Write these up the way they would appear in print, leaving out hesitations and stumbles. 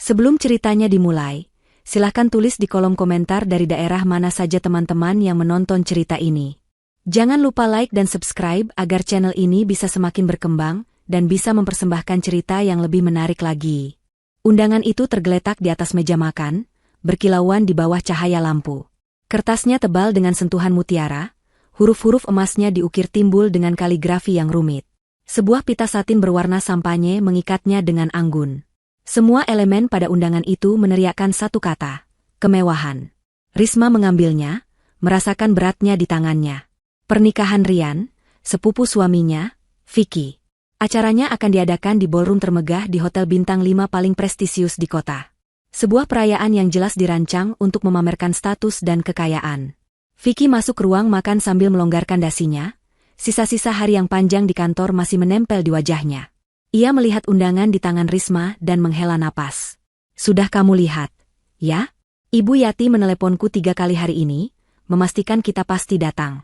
Sebelum ceritanya dimulai, silahkan tulis di kolom komentar dari daerah mana saja teman-teman yang menonton cerita ini. Jangan lupa like dan subscribe agar channel ini bisa semakin berkembang dan bisa mempersembahkan cerita yang lebih menarik lagi. Undangan itu tergeletak di atas meja makan, berkilauan di bawah cahaya lampu. Kertasnya tebal dengan sentuhan mutiara, huruf-huruf emasnya diukir timbul dengan kaligrafi yang rumit. Sebuah pita satin berwarna sampanye mengikatnya dengan anggun. Semua elemen pada undangan itu meneriakkan satu kata, kemewahan. Risma mengambilnya, merasakan beratnya di tangannya. Pernikahan Rian, sepupu suaminya, Vicky. Acaranya akan diadakan di ballroom termegah di hotel bintang 5 paling prestisius di kota. Sebuah perayaan yang jelas dirancang untuk memamerkan status dan kekayaan. Vicky masuk ruang makan sambil melonggarkan dasinya, sisa-sisa hari yang panjang di kantor masih menempel di wajahnya. Ia melihat undangan di tangan Risma dan menghela napas. Sudah kamu lihat, ya? Ibu Yati meneleponku 3 kali hari ini, memastikan kita pasti datang.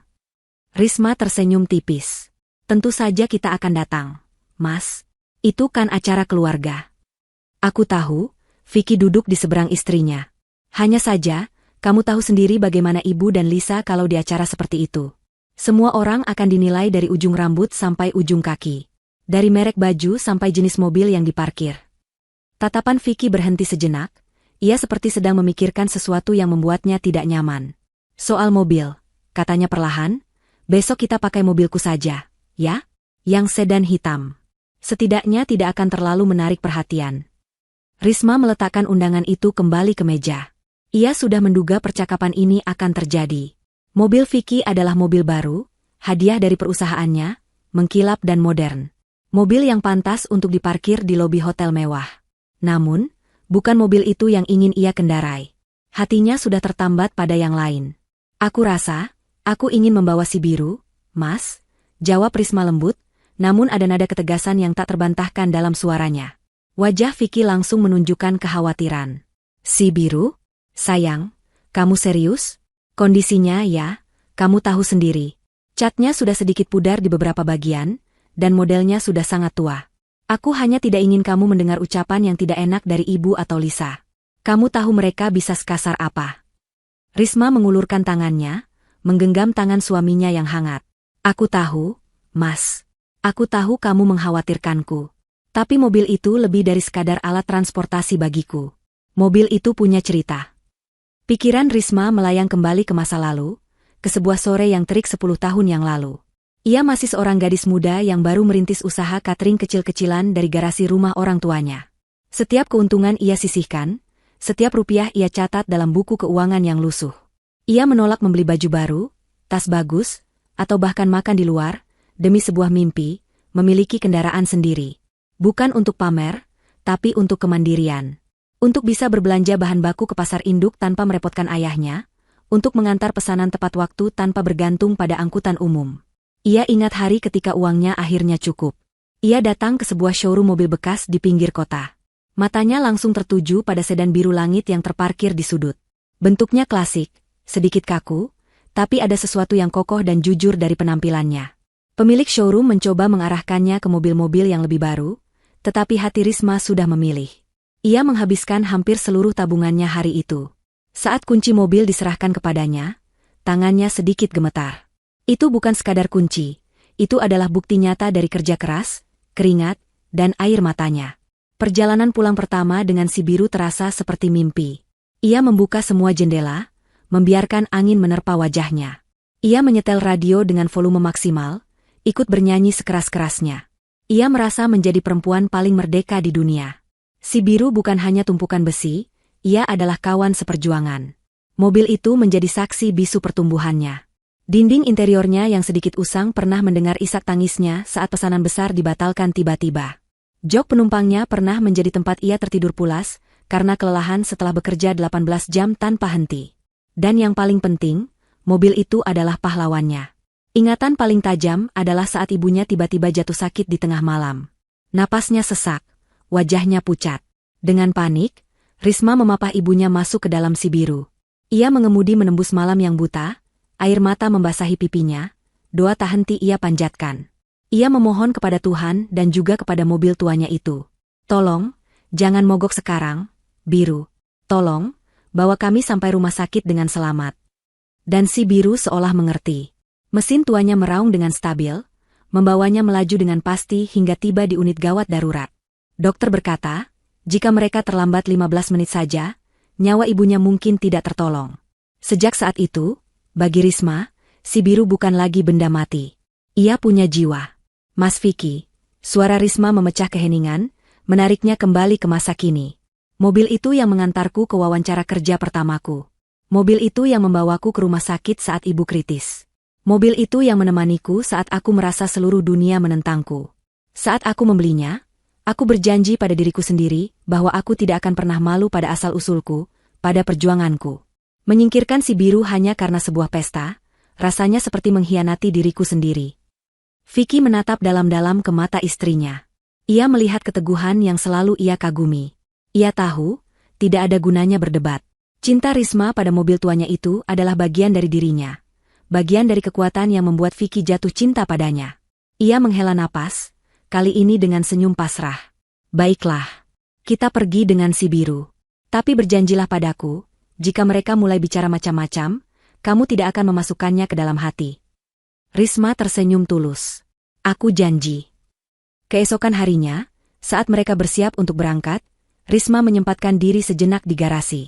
Risma tersenyum tipis. Tentu saja kita akan datang, Mas. Itu kan acara keluarga. Aku tahu. Vicky duduk di seberang istrinya. Hanya saja, kamu tahu sendiri bagaimana Ibu dan Lisa kalau di acara seperti itu. Semua orang akan dinilai dari ujung rambut sampai ujung kaki. Dari merek baju sampai jenis mobil yang diparkir. Tatapan Vicky berhenti sejenak, ia seperti sedang memikirkan sesuatu yang membuatnya tidak nyaman. Soal mobil, katanya perlahan, besok kita pakai mobilku saja, ya? Yang sedan hitam. Setidaknya tidak akan terlalu menarik perhatian. Risma meletakkan undangan itu kembali ke meja. Ia sudah menduga percakapan ini akan terjadi. Mobil Vicky adalah mobil baru, hadiah dari perusahaannya, mengkilap dan modern. Mobil yang pantas untuk diparkir di lobi hotel mewah. Namun, bukan mobil itu yang ingin ia kendarai. Hatinya sudah tertambat pada yang lain. Aku rasa, aku ingin membawa si biru, Mas, jawab Risma lembut, namun ada nada ketegasan yang tak terbantahkan dalam suaranya. Wajah Vicky langsung menunjukkan kekhawatiran. Si biru? Sayang, kamu serius? Kondisinya ya, kamu tahu sendiri. Catnya sudah sedikit pudar di beberapa bagian, dan modelnya sudah sangat tua. Aku hanya tidak ingin kamu mendengar ucapan yang tidak enak dari Ibu atau Lisa. Kamu tahu mereka bisa sekasar apa? Risma mengulurkan tangannya, menggenggam tangan suaminya yang hangat. Aku tahu, Mas. Aku tahu kamu mengkhawatirkanku. Tapi mobil itu lebih dari sekadar alat transportasi bagiku. Mobil itu punya cerita. Pikiran Risma melayang kembali ke masa lalu, ke sebuah sore yang terik 10 tahun yang lalu. Ia masih seorang gadis muda yang baru merintis usaha catering kecil-kecilan dari garasi rumah orang tuanya. Setiap keuntungan ia sisihkan, setiap rupiah ia catat dalam buku keuangan yang lusuh. Ia menolak membeli baju baru, tas bagus, atau bahkan makan di luar, demi sebuah mimpi, memiliki kendaraan sendiri. Bukan untuk pamer, tapi untuk kemandirian. Untuk bisa berbelanja bahan baku ke pasar induk tanpa merepotkan ayahnya, untuk mengantar pesanan tepat waktu tanpa bergantung pada angkutan umum. Ia ingat hari ketika uangnya akhirnya cukup. Ia datang ke sebuah showroom mobil bekas di pinggir kota. Matanya langsung tertuju pada sedan biru langit yang terparkir di sudut. Bentuknya klasik, sedikit kaku, tapi ada sesuatu yang kokoh dan jujur dari penampilannya. Pemilik showroom mencoba mengarahkannya ke mobil-mobil yang lebih baru, tetapi hati Risma sudah memilih. Ia menghabiskan hampir seluruh tabungannya hari itu. Saat kunci mobil diserahkan kepadanya, tangannya sedikit gemetar. Itu bukan sekadar kunci, itu adalah bukti nyata dari kerja keras, keringat, dan air matanya. Perjalanan pulang pertama dengan si biru terasa seperti mimpi. Ia membuka semua jendela, membiarkan angin menerpa wajahnya. Ia menyetel radio dengan volume maksimal, ikut bernyanyi sekeras-kerasnya. Ia merasa menjadi perempuan paling merdeka di dunia. Si biru bukan hanya tumpukan besi, ia adalah kawan seperjuangan. Mobil itu menjadi saksi bisu pertumbuhannya. Dinding interiornya yang sedikit usang pernah mendengar isak tangisnya saat pesanan besar dibatalkan tiba-tiba. Jok penumpangnya pernah menjadi tempat ia tertidur pulas, karena kelelahan setelah bekerja 18 jam tanpa henti. Dan yang paling penting, mobil itu adalah pahlawannya. Ingatan paling tajam adalah saat ibunya tiba-tiba jatuh sakit di tengah malam. Napasnya sesak, wajahnya pucat. Dengan panik, Risma memapah ibunya masuk ke dalam si biru. Ia mengemudi menembus malam yang buta, air mata membasahi pipinya, doa tak henti ia panjatkan. Ia memohon kepada Tuhan dan juga kepada mobil tuanya itu. Tolong, jangan mogok sekarang, Biru, tolong, bawa kami sampai rumah sakit dengan selamat. Dan si Biru seolah mengerti. Mesin tuanya meraung dengan stabil, membawanya melaju dengan pasti hingga tiba di unit gawat darurat. Dokter berkata, jika mereka terlambat 15 menit saja, nyawa ibunya mungkin tidak tertolong. Sejak saat itu, bagi Risma, si Biru bukan lagi benda mati. Ia punya jiwa. Mas Vicky, suara Risma memecah keheningan, menariknya kembali ke masa kini. Mobil itu yang mengantarku ke wawancara kerja pertamaku. Mobil itu yang membawaku ke rumah sakit saat ibu kritis. Mobil itu yang menemaniku saat aku merasa seluruh dunia menentangku. Saat aku membelinya, aku berjanji pada diriku sendiri bahwa aku tidak akan pernah malu pada asal-usulku, pada perjuanganku. Menyingkirkan si Biru hanya karena sebuah pesta, rasanya seperti mengkhianati diriku sendiri. Vicky menatap dalam-dalam ke mata istrinya. Ia melihat keteguhan yang selalu ia kagumi. Ia tahu, tidak ada gunanya berdebat. Cinta Risma pada mobil tuanya itu adalah bagian dari dirinya. Bagian dari kekuatan yang membuat Vicky jatuh cinta padanya. Ia menghela napas, kali ini dengan senyum pasrah. Baiklah, kita pergi dengan si Biru. Tapi berjanjilah padaku, jika mereka mulai bicara macam-macam, kamu tidak akan memasukkannya ke dalam hati. Risma tersenyum tulus. Aku janji. Keesokan harinya, saat mereka bersiap untuk berangkat, Risma menyempatkan diri sejenak di garasi.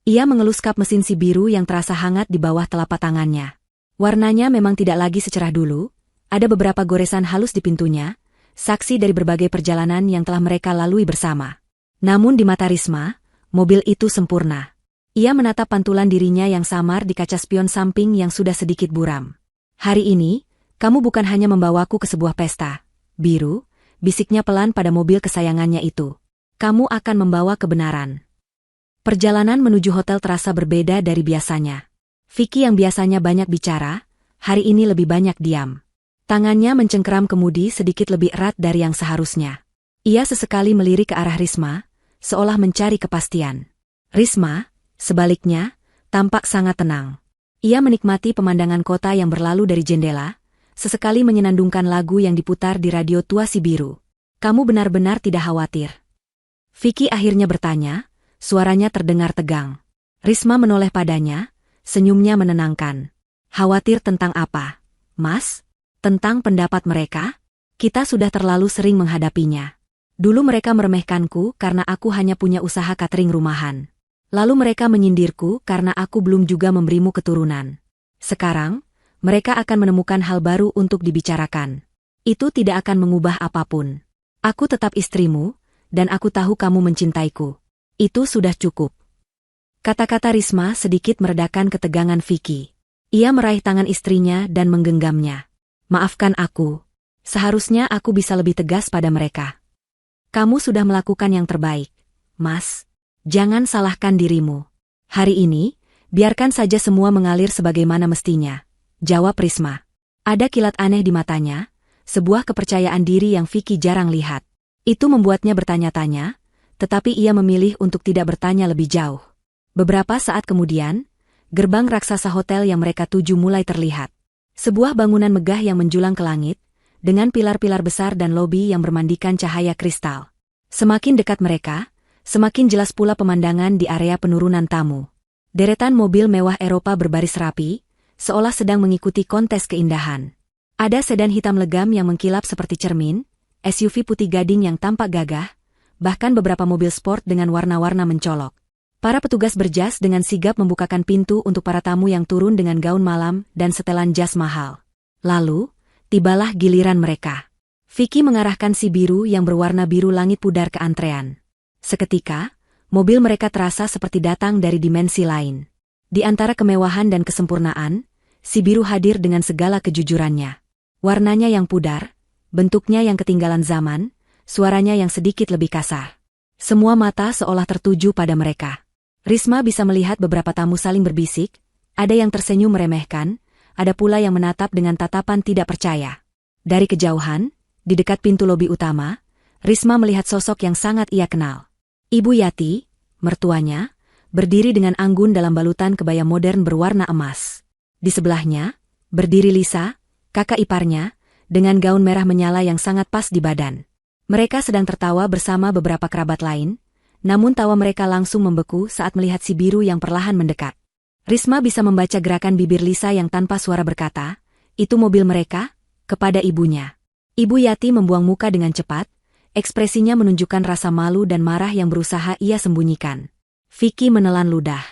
Ia mengeluskap mesin si Biru yang terasa hangat di bawah telapak tangannya. Warnanya memang tidak lagi secerah dulu, ada beberapa goresan halus di pintunya, saksi dari berbagai perjalanan yang telah mereka lalui bersama. Namun di mata Risma, mobil itu sempurna. Ia menatap pantulan dirinya yang samar di kaca spion samping yang sudah sedikit buram. Hari ini, kamu bukan hanya membawaku ke sebuah pesta, Biru, bisiknya pelan pada mobil kesayangannya itu. Kamu akan membawa kebenaran. Perjalanan menuju hotel terasa berbeda dari biasanya. Vicky yang biasanya banyak bicara, hari ini lebih banyak diam. Tangannya mencengkeram kemudi sedikit lebih erat dari yang seharusnya. Ia sesekali melirik ke arah Risma, seolah mencari kepastian. Risma, sebaliknya, tampak sangat tenang. Ia menikmati pemandangan kota yang berlalu dari jendela, sesekali menyenandungkan lagu yang diputar di radio tua si Biru. Kamu benar-benar tidak khawatir? Vicky akhirnya bertanya, suaranya terdengar tegang. Risma menoleh padanya, senyumnya menenangkan. Khawatir tentang apa, Mas? Tentang pendapat mereka? Kita sudah terlalu sering menghadapinya. Dulu mereka meremehkanku karena aku hanya punya usaha catering rumahan. Lalu mereka menyindirku karena aku belum juga memberimu keturunan. Sekarang, mereka akan menemukan hal baru untuk dibicarakan. Itu tidak akan mengubah apapun. Aku tetap istrimu, dan aku tahu kamu mencintaiku. Itu sudah cukup. Kata-kata Risma sedikit meredakan ketegangan Vicky. Ia meraih tangan istrinya dan menggenggamnya. Maafkan aku. Seharusnya aku bisa lebih tegas pada mereka. Kamu sudah melakukan yang terbaik, Mas. Jangan salahkan dirimu. Hari ini, biarkan saja semua mengalir sebagaimana mestinya, jawab Risma. Ada kilat aneh di matanya, sebuah kepercayaan diri yang Vicky jarang lihat. Itu membuatnya bertanya-tanya, tetapi ia memilih untuk tidak bertanya lebih jauh. Beberapa saat kemudian, gerbang raksasa hotel yang mereka tuju mulai terlihat. Sebuah bangunan megah yang menjulang ke langit, dengan pilar-pilar besar dan lobi yang bermandikan cahaya kristal. Semakin dekat mereka, semakin jelas pula pemandangan di area penurunan tamu. Deretan mobil mewah Eropa berbaris rapi, seolah sedang mengikuti kontes keindahan. Ada sedan hitam legam yang mengkilap seperti cermin, SUV putih gading yang tampak gagah, bahkan beberapa mobil sport dengan warna-warna mencolok. Para petugas berjas dengan sigap membukakan pintu untuk para tamu yang turun dengan gaun malam dan setelan jas mahal. Lalu, tibalah giliran mereka. Vicky mengarahkan si Biru yang berwarna biru langit pudar ke antrean. Seketika, mobil mereka terasa seperti datang dari dimensi lain. Di antara kemewahan dan kesempurnaan, si Biru hadir dengan segala kejujurannya. Warnanya yang pudar, bentuknya yang ketinggalan zaman, suaranya yang sedikit lebih kasar. Semua mata seolah tertuju pada mereka. Risma bisa melihat beberapa tamu saling berbisik, ada yang tersenyum meremehkan, ada pula yang menatap dengan tatapan tidak percaya. Dari kejauhan, di dekat pintu lobi utama, Risma melihat sosok yang sangat ia kenal. Ibu Yati, mertuanya, berdiri dengan anggun dalam balutan kebaya modern berwarna emas. Di sebelahnya, berdiri Lisa, kakak iparnya, dengan gaun merah menyala yang sangat pas di badan. Mereka sedang tertawa bersama beberapa kerabat lain, Namun tawa mereka langsung membeku saat melihat si biru yang perlahan mendekat. Risma bisa membaca gerakan bibir Lisa yang tanpa suara berkata, "Itu mobil mereka?" kepada ibunya. Ibu Yati membuang muka dengan cepat, ekspresinya menunjukkan rasa malu dan marah yang berusaha ia sembunyikan. Vicky menelan ludah.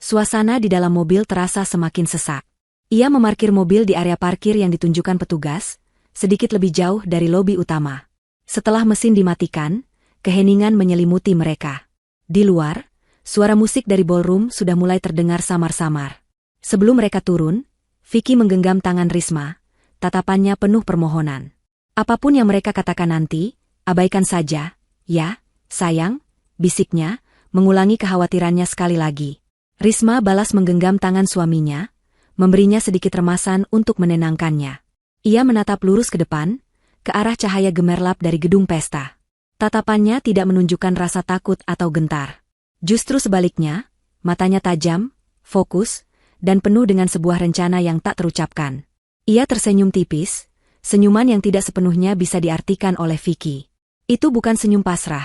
Suasana di dalam mobil terasa semakin sesak. Ia memarkir mobil di area parkir yang ditunjukkan petugas, sedikit lebih jauh dari lobi utama. Setelah mesin dimatikan, keheningan menyelimuti mereka. Di luar, suara musik dari ballroom sudah mulai terdengar samar-samar. Sebelum mereka turun, Vicky menggenggam tangan Risma, tatapannya penuh permohonan. "Apapun yang mereka katakan nanti, abaikan saja, ya, sayang," bisiknya, mengulangi kekhawatirannya sekali lagi. Risma balas menggenggam tangan suaminya, memberinya sedikit remasan untuk menenangkannya. Ia menatap lurus ke depan, ke arah cahaya gemerlap dari gedung pesta. Tatapannya tidak menunjukkan rasa takut atau gentar. Justru sebaliknya, matanya tajam, fokus, dan penuh dengan sebuah rencana yang tak terucapkan. Ia tersenyum tipis, senyuman yang tidak sepenuhnya bisa diartikan oleh Vicky. Itu bukan senyum pasrah,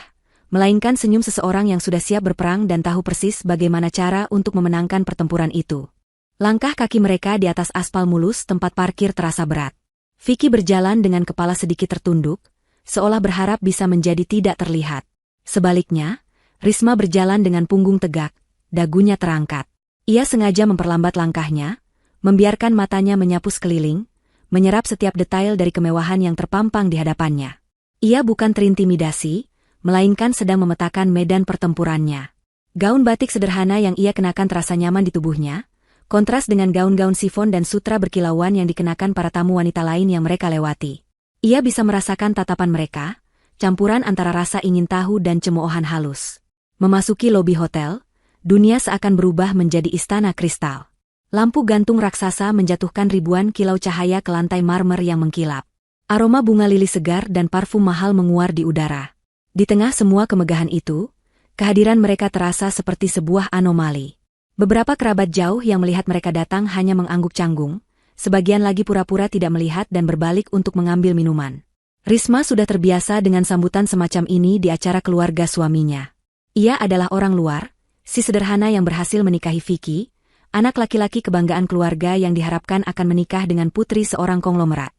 melainkan senyum seseorang yang sudah siap berperang dan tahu persis bagaimana cara untuk memenangkan pertempuran itu. Langkah kaki mereka di atas aspal mulus tempat parkir terasa berat. Vicky berjalan dengan kepala sedikit tertunduk, seolah berharap bisa menjadi tidak terlihat. Sebaliknya, Risma berjalan dengan punggung tegak, dagunya terangkat. Ia sengaja memperlambat langkahnya, membiarkan matanya menyapu sekeliling, menyerap setiap detail dari kemewahan yang terpampang di hadapannya. Ia bukan terintimidasi, melainkan sedang memetakan medan pertempurannya. Gaun batik sederhana yang ia kenakan terasa nyaman di tubuhnya, kontras dengan gaun-gaun sifon dan sutra berkilauan yang dikenakan para tamu wanita lain yang mereka lewati. Ia bisa merasakan tatapan mereka, campuran antara rasa ingin tahu dan cemoohan halus. Memasuki lobi hotel, dunia seakan berubah menjadi istana kristal. Lampu gantung raksasa menjatuhkan ribuan kilau cahaya ke lantai marmer yang mengkilap. Aroma bunga lili segar dan parfum mahal menguar di udara. Di tengah semua kemegahan itu, kehadiran mereka terasa seperti sebuah anomali. Beberapa kerabat jauh yang melihat mereka datang hanya mengangguk canggung, sebagian lagi pura-pura tidak melihat dan berbalik untuk mengambil minuman. Risma sudah terbiasa dengan sambutan semacam ini di acara keluarga suaminya. Ia adalah orang luar, si sederhana yang berhasil menikahi Vicky, anak laki-laki kebanggaan keluarga yang diharapkan akan menikah dengan putri seorang konglomerat.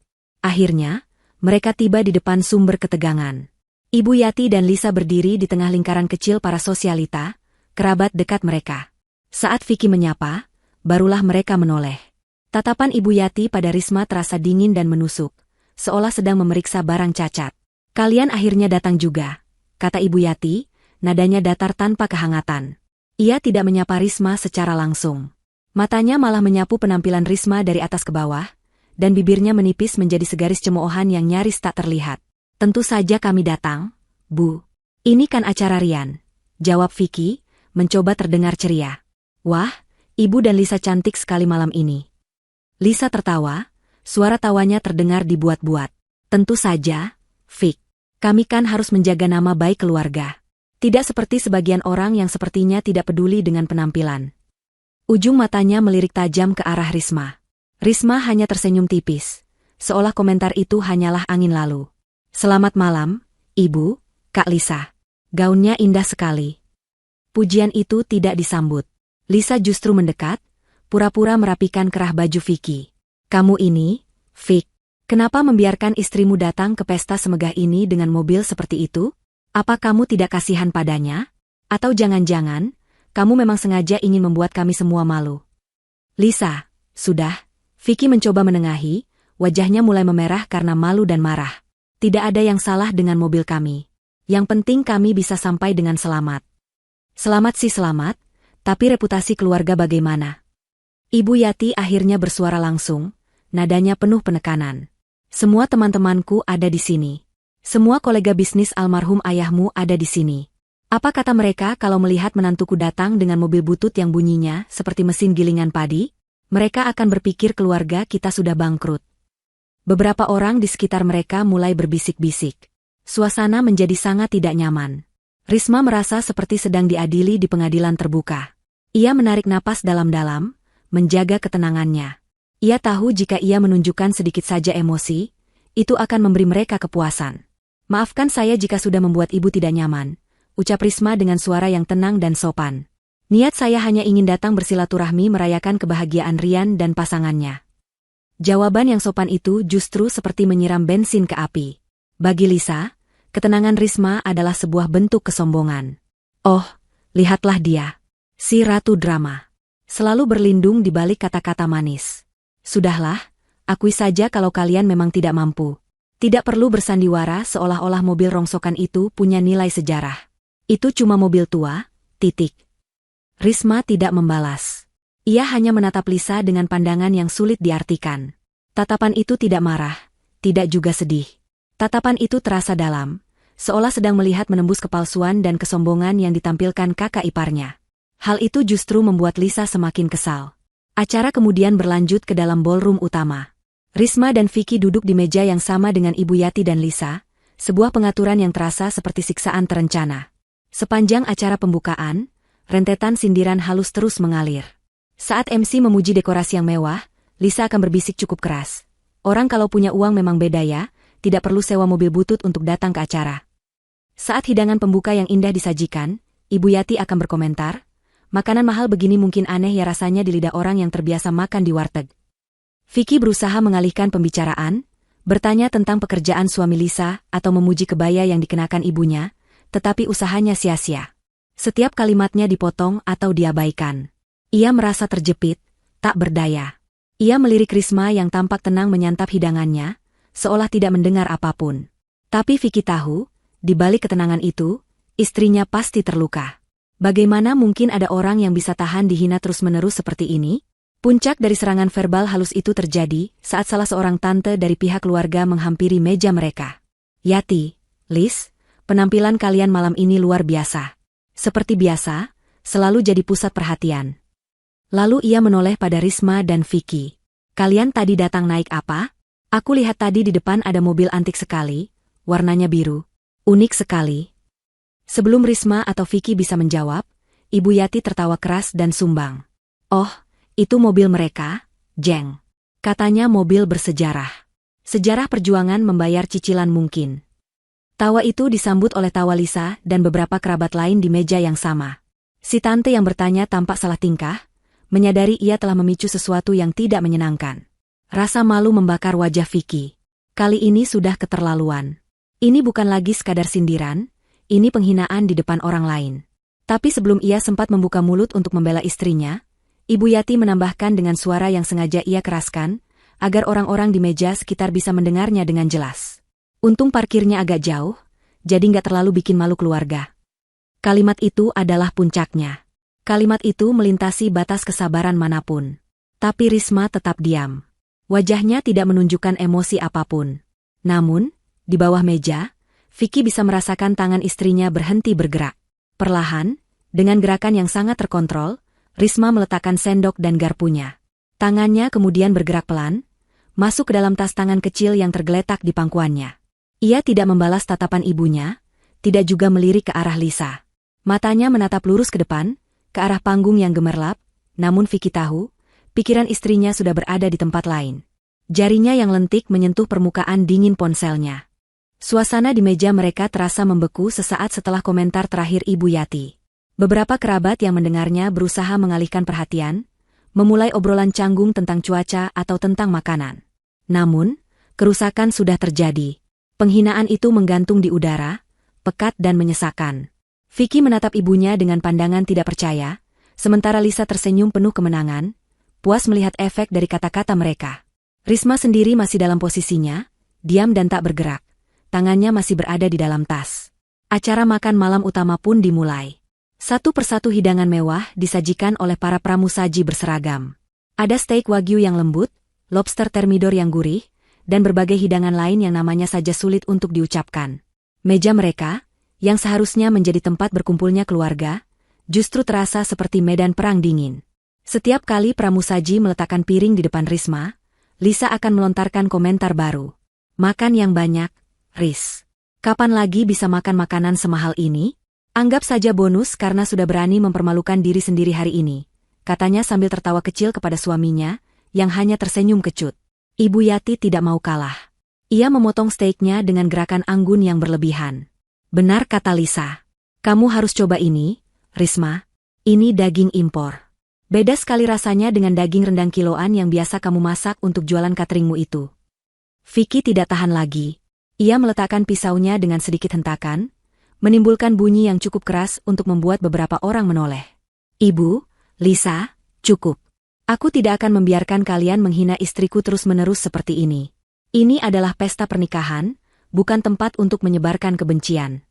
Akhirnya, mereka tiba di depan sumber ketegangan. Ibu Yati dan Lisa berdiri di tengah lingkaran kecil para sosialita, kerabat dekat mereka. Saat Vicky menyapa, barulah mereka menoleh. Tatapan Ibu Yati pada Risma terasa dingin dan menusuk, seolah sedang memeriksa barang cacat. "Kalian akhirnya datang juga," kata Ibu Yati, nadanya datar tanpa kehangatan. Ia tidak menyapa Risma secara langsung. Matanya malah menyapu penampilan Risma dari atas ke bawah, dan bibirnya menipis menjadi segaris cemoohan yang nyaris tak terlihat. "Tentu saja kami datang, Bu. Ini kan acara Rian," jawab Vicky, mencoba terdengar ceria. "Wah, Ibu dan Lisa cantik sekali malam ini." Lisa tertawa, suara tawanya terdengar dibuat-buat. "Tentu saja, Vic. Kami kan harus menjaga nama baik keluarga. Tidak seperti sebagian orang yang sepertinya tidak peduli dengan penampilan." Ujung matanya melirik tajam ke arah Risma. Risma hanya tersenyum tipis, seolah komentar itu hanyalah angin lalu. "Selamat malam, Ibu, Kak Lisa. Gaunnya indah sekali." Pujian itu tidak disambut. Lisa justru mendekat, pura-pura merapikan kerah baju Vicky. "Kamu ini, Vic, kenapa membiarkan istrimu datang ke pesta semegah ini dengan mobil seperti itu? Apa kamu tidak kasihan padanya? Atau jangan-jangan, kamu memang sengaja ingin membuat kami semua malu?" "Lisa, sudah." Vicky mencoba menengahi, wajahnya mulai memerah karena malu dan marah. "Tidak ada yang salah dengan mobil kami. Yang penting kami bisa sampai dengan selamat." "Selamat sih selamat, tapi reputasi keluarga bagaimana?" Ibu Yati akhirnya bersuara langsung, nadanya penuh penekanan. "Semua teman-temanku ada di sini. Semua kolega bisnis almarhum ayahmu ada di sini. Apa kata mereka kalau melihat menantuku datang dengan mobil butut yang bunyinya seperti mesin gilingan padi? Mereka akan berpikir keluarga kita sudah bangkrut." Beberapa orang di sekitar mereka mulai berbisik-bisik. Suasana menjadi sangat tidak nyaman. Risma merasa seperti sedang diadili di pengadilan terbuka. Ia menarik napas dalam-dalam, menjaga ketenangannya. Ia tahu jika ia menunjukkan sedikit saja emosi, itu akan memberi mereka kepuasan. "Maafkan saya jika sudah membuat ibu tidak nyaman," ucap Risma dengan suara yang tenang dan sopan. Niat saya hanya ingin datang bersilaturahmi merayakan kebahagiaan Rian dan pasangannya. Jawaban yang sopan itu justru seperti menyiram bensin ke api. Bagi Lisa, ketenangan Risma adalah sebuah bentuk kesombongan. Oh, lihatlah dia. Si ratu drama. Selalu berlindung di balik kata-kata manis. Sudahlah, akui saja kalau kalian memang tidak mampu. Tidak perlu bersandiwara seolah-olah mobil rongsokan itu punya nilai sejarah. Itu cuma mobil tua, titik. Risma tidak membalas. Ia hanya menatap Lisa dengan pandangan yang sulit diartikan. Tatapan itu tidak marah, tidak juga sedih. Tatapan itu terasa dalam, seolah sedang melihat menembus kepalsuan dan kesombongan yang ditampilkan kakak iparnya. Hal itu justru membuat Lisa semakin kesal. Acara kemudian berlanjut ke dalam ballroom utama. Risma dan Vicky duduk di meja yang sama dengan Ibu Yati dan Lisa, sebuah pengaturan yang terasa seperti siksaan terencana. Sepanjang acara pembukaan, rentetan sindiran halus terus mengalir. Saat MC memuji dekorasi yang mewah, Lisa akan berbisik cukup keras. Orang kalau punya uang memang beda ya, tidak perlu sewa mobil butut untuk datang ke acara. Saat hidangan pembuka yang indah disajikan, Ibu Yati akan berkomentar, makanan mahal begini mungkin aneh ya rasanya di lidah orang yang terbiasa makan di warteg. Vicky berusaha mengalihkan pembicaraan, bertanya tentang pekerjaan suami Lisa atau memuji kebaya yang dikenakan ibunya, tetapi usahanya sia-sia. Setiap kalimatnya dipotong atau diabaikan. Ia merasa terjepit, tak berdaya. Ia melirik Risma yang tampak tenang menyantap hidangannya, seolah tidak mendengar apapun. Tapi Vicky tahu, di balik ketenangan itu, istrinya pasti terluka. Bagaimana mungkin ada orang yang bisa tahan dihina terus-menerus seperti ini? Puncak dari serangan verbal halus itu terjadi saat salah seorang tante dari pihak keluarga menghampiri meja mereka. Yati, Liz, penampilan kalian malam ini luar biasa. Seperti biasa, selalu jadi pusat perhatian. Lalu ia menoleh pada Risma dan Vicky. Kalian tadi datang naik apa? Aku lihat tadi di depan ada mobil antik sekali, warnanya biru. Unik sekali. Sebelum Risma atau Vicky bisa menjawab, Ibu Yati tertawa keras dan sumbang. Oh, itu mobil mereka, Jeng. Katanya mobil bersejarah. Sejarah perjuangan membayar cicilan mungkin. Tawa itu disambut oleh tawa Lisa dan beberapa kerabat lain di meja yang sama. Si tante yang bertanya tampak salah tingkah, menyadari ia telah memicu sesuatu yang tidak menyenangkan. Rasa malu membakar wajah Vicky. Kali ini sudah keterlaluan. Ini bukan lagi sekadar sindiran, ini penghinaan di depan orang lain. Tapi sebelum ia sempat membuka mulut untuk membela istrinya, Ibu Yati menambahkan dengan suara yang sengaja ia keraskan, agar orang-orang di meja sekitar bisa mendengarnya dengan jelas. Untung parkirnya agak jauh, jadi nggak terlalu bikin malu keluarga. Kalimat itu adalah puncaknya. Kalimat itu melintasi batas kesabaran manapun. Tapi Risma tetap diam. Wajahnya tidak menunjukkan emosi apapun. Namun, di bawah meja, Vicky bisa merasakan tangan istrinya berhenti bergerak. Perlahan, dengan gerakan yang sangat terkontrol, Risma meletakkan sendok dan garpunya. Tangannya kemudian bergerak pelan, masuk ke dalam tas tangan kecil yang tergeletak di pangkuannya. Ia tidak membalas tatapan ibunya, tidak juga melirik ke arah Lisa. Matanya menatap lurus ke depan, ke arah panggung yang gemerlap, namun Vicky tahu, pikiran istrinya sudah berada di tempat lain. Jarinya yang lentik menyentuh permukaan dingin ponselnya. Suasana di meja mereka terasa membeku sesaat setelah komentar terakhir Ibu Yati. Beberapa kerabat yang mendengarnya berusaha mengalihkan perhatian, memulai obrolan canggung tentang cuaca atau tentang makanan. Namun, kerusakan sudah terjadi. Penghinaan itu menggantung di udara, pekat dan menyesakan. Vicky menatap ibunya dengan pandangan tidak percaya, sementara Lisa tersenyum penuh kemenangan, puas melihat efek dari kata-kata mereka. Risma sendiri masih dalam posisinya, diam dan tak bergerak. Tangannya masih berada di dalam tas. Acara makan malam utama pun dimulai. Satu persatu hidangan mewah disajikan oleh para pramusaji berseragam. Ada steak wagyu yang lembut, lobster thermidor yang gurih, dan berbagai hidangan lain yang namanya saja sulit untuk diucapkan. Meja mereka, yang seharusnya menjadi tempat berkumpulnya keluarga, justru terasa seperti medan perang dingin. Setiap kali pramusaji meletakkan piring di depan Risma, Lisa akan melontarkan komentar baru. Makan yang banyak, Riz. Kapan lagi bisa makan makanan semahal ini? Anggap saja bonus karena sudah berani mempermalukan diri sendiri hari ini, katanya sambil tertawa kecil kepada suaminya, yang hanya tersenyum kecut. Ibu Yati tidak mau kalah. Ia memotong steaknya dengan gerakan anggun yang berlebihan. Benar kata Lisa. Kamu harus coba ini, Risma. Ini daging impor. Beda sekali rasanya dengan daging rendang kiloan yang biasa kamu masak untuk jualan cateringmu itu. Vicky tidak tahan lagi. Ia meletakkan pisaunya dengan sedikit hentakan, menimbulkan bunyi yang cukup keras untuk membuat beberapa orang menoleh. Ibu, Lisa, cukup. Aku tidak akan membiarkan kalian menghina istriku terus-menerus seperti ini. Ini adalah pesta pernikahan, bukan tempat untuk menyebarkan kebencian.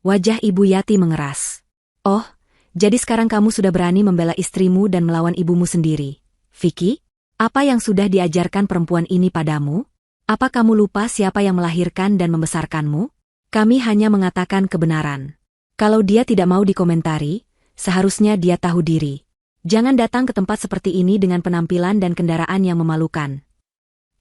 Wajah Ibu Yati mengeras. Oh, jadi sekarang kamu sudah berani membela istrimu dan melawan ibumu sendiri. Vicky, apa yang sudah diajarkan perempuan ini padamu? Apa kamu lupa siapa yang melahirkan dan membesarkanmu? Kami hanya mengatakan kebenaran. Kalau dia tidak mau dikomentari, seharusnya dia tahu diri. Jangan datang ke tempat seperti ini dengan penampilan dan kendaraan yang memalukan.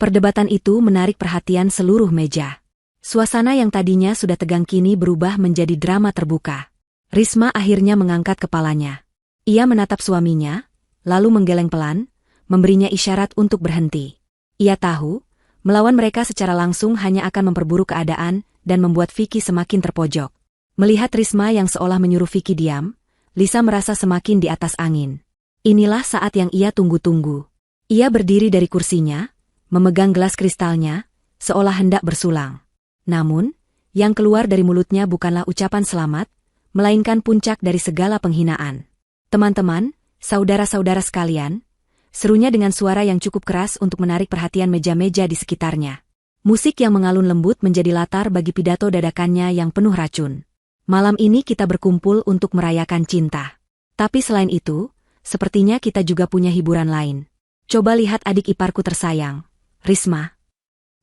Perdebatan itu menarik perhatian seluruh meja. Suasana yang tadinya sudah tegang kini berubah menjadi drama terbuka. Risma akhirnya mengangkat kepalanya. Ia menatap suaminya, lalu menggeleng pelan, memberinya isyarat untuk berhenti. Ia tahu, melawan mereka secara langsung hanya akan memperburuk keadaan dan membuat Vicky semakin terpojok. Melihat Risma yang seolah menyuruh Vicky diam, Lisa merasa semakin di atas angin. Inilah saat yang ia tunggu-tunggu. Ia berdiri dari kursinya, memegang gelas kristalnya, seolah hendak bersulang. Namun, yang keluar dari mulutnya bukanlah ucapan selamat, melainkan puncak dari segala penghinaan. Teman-teman, saudara-saudara sekalian, serunya dengan suara yang cukup keras untuk menarik perhatian meja-meja di sekitarnya. Musik yang mengalun lembut menjadi latar bagi pidato dadakannya yang penuh racun. Malam ini kita berkumpul untuk merayakan cinta. Tapi selain itu, sepertinya kita juga punya hiburan lain. Coba lihat adik iparku tersayang, Risma.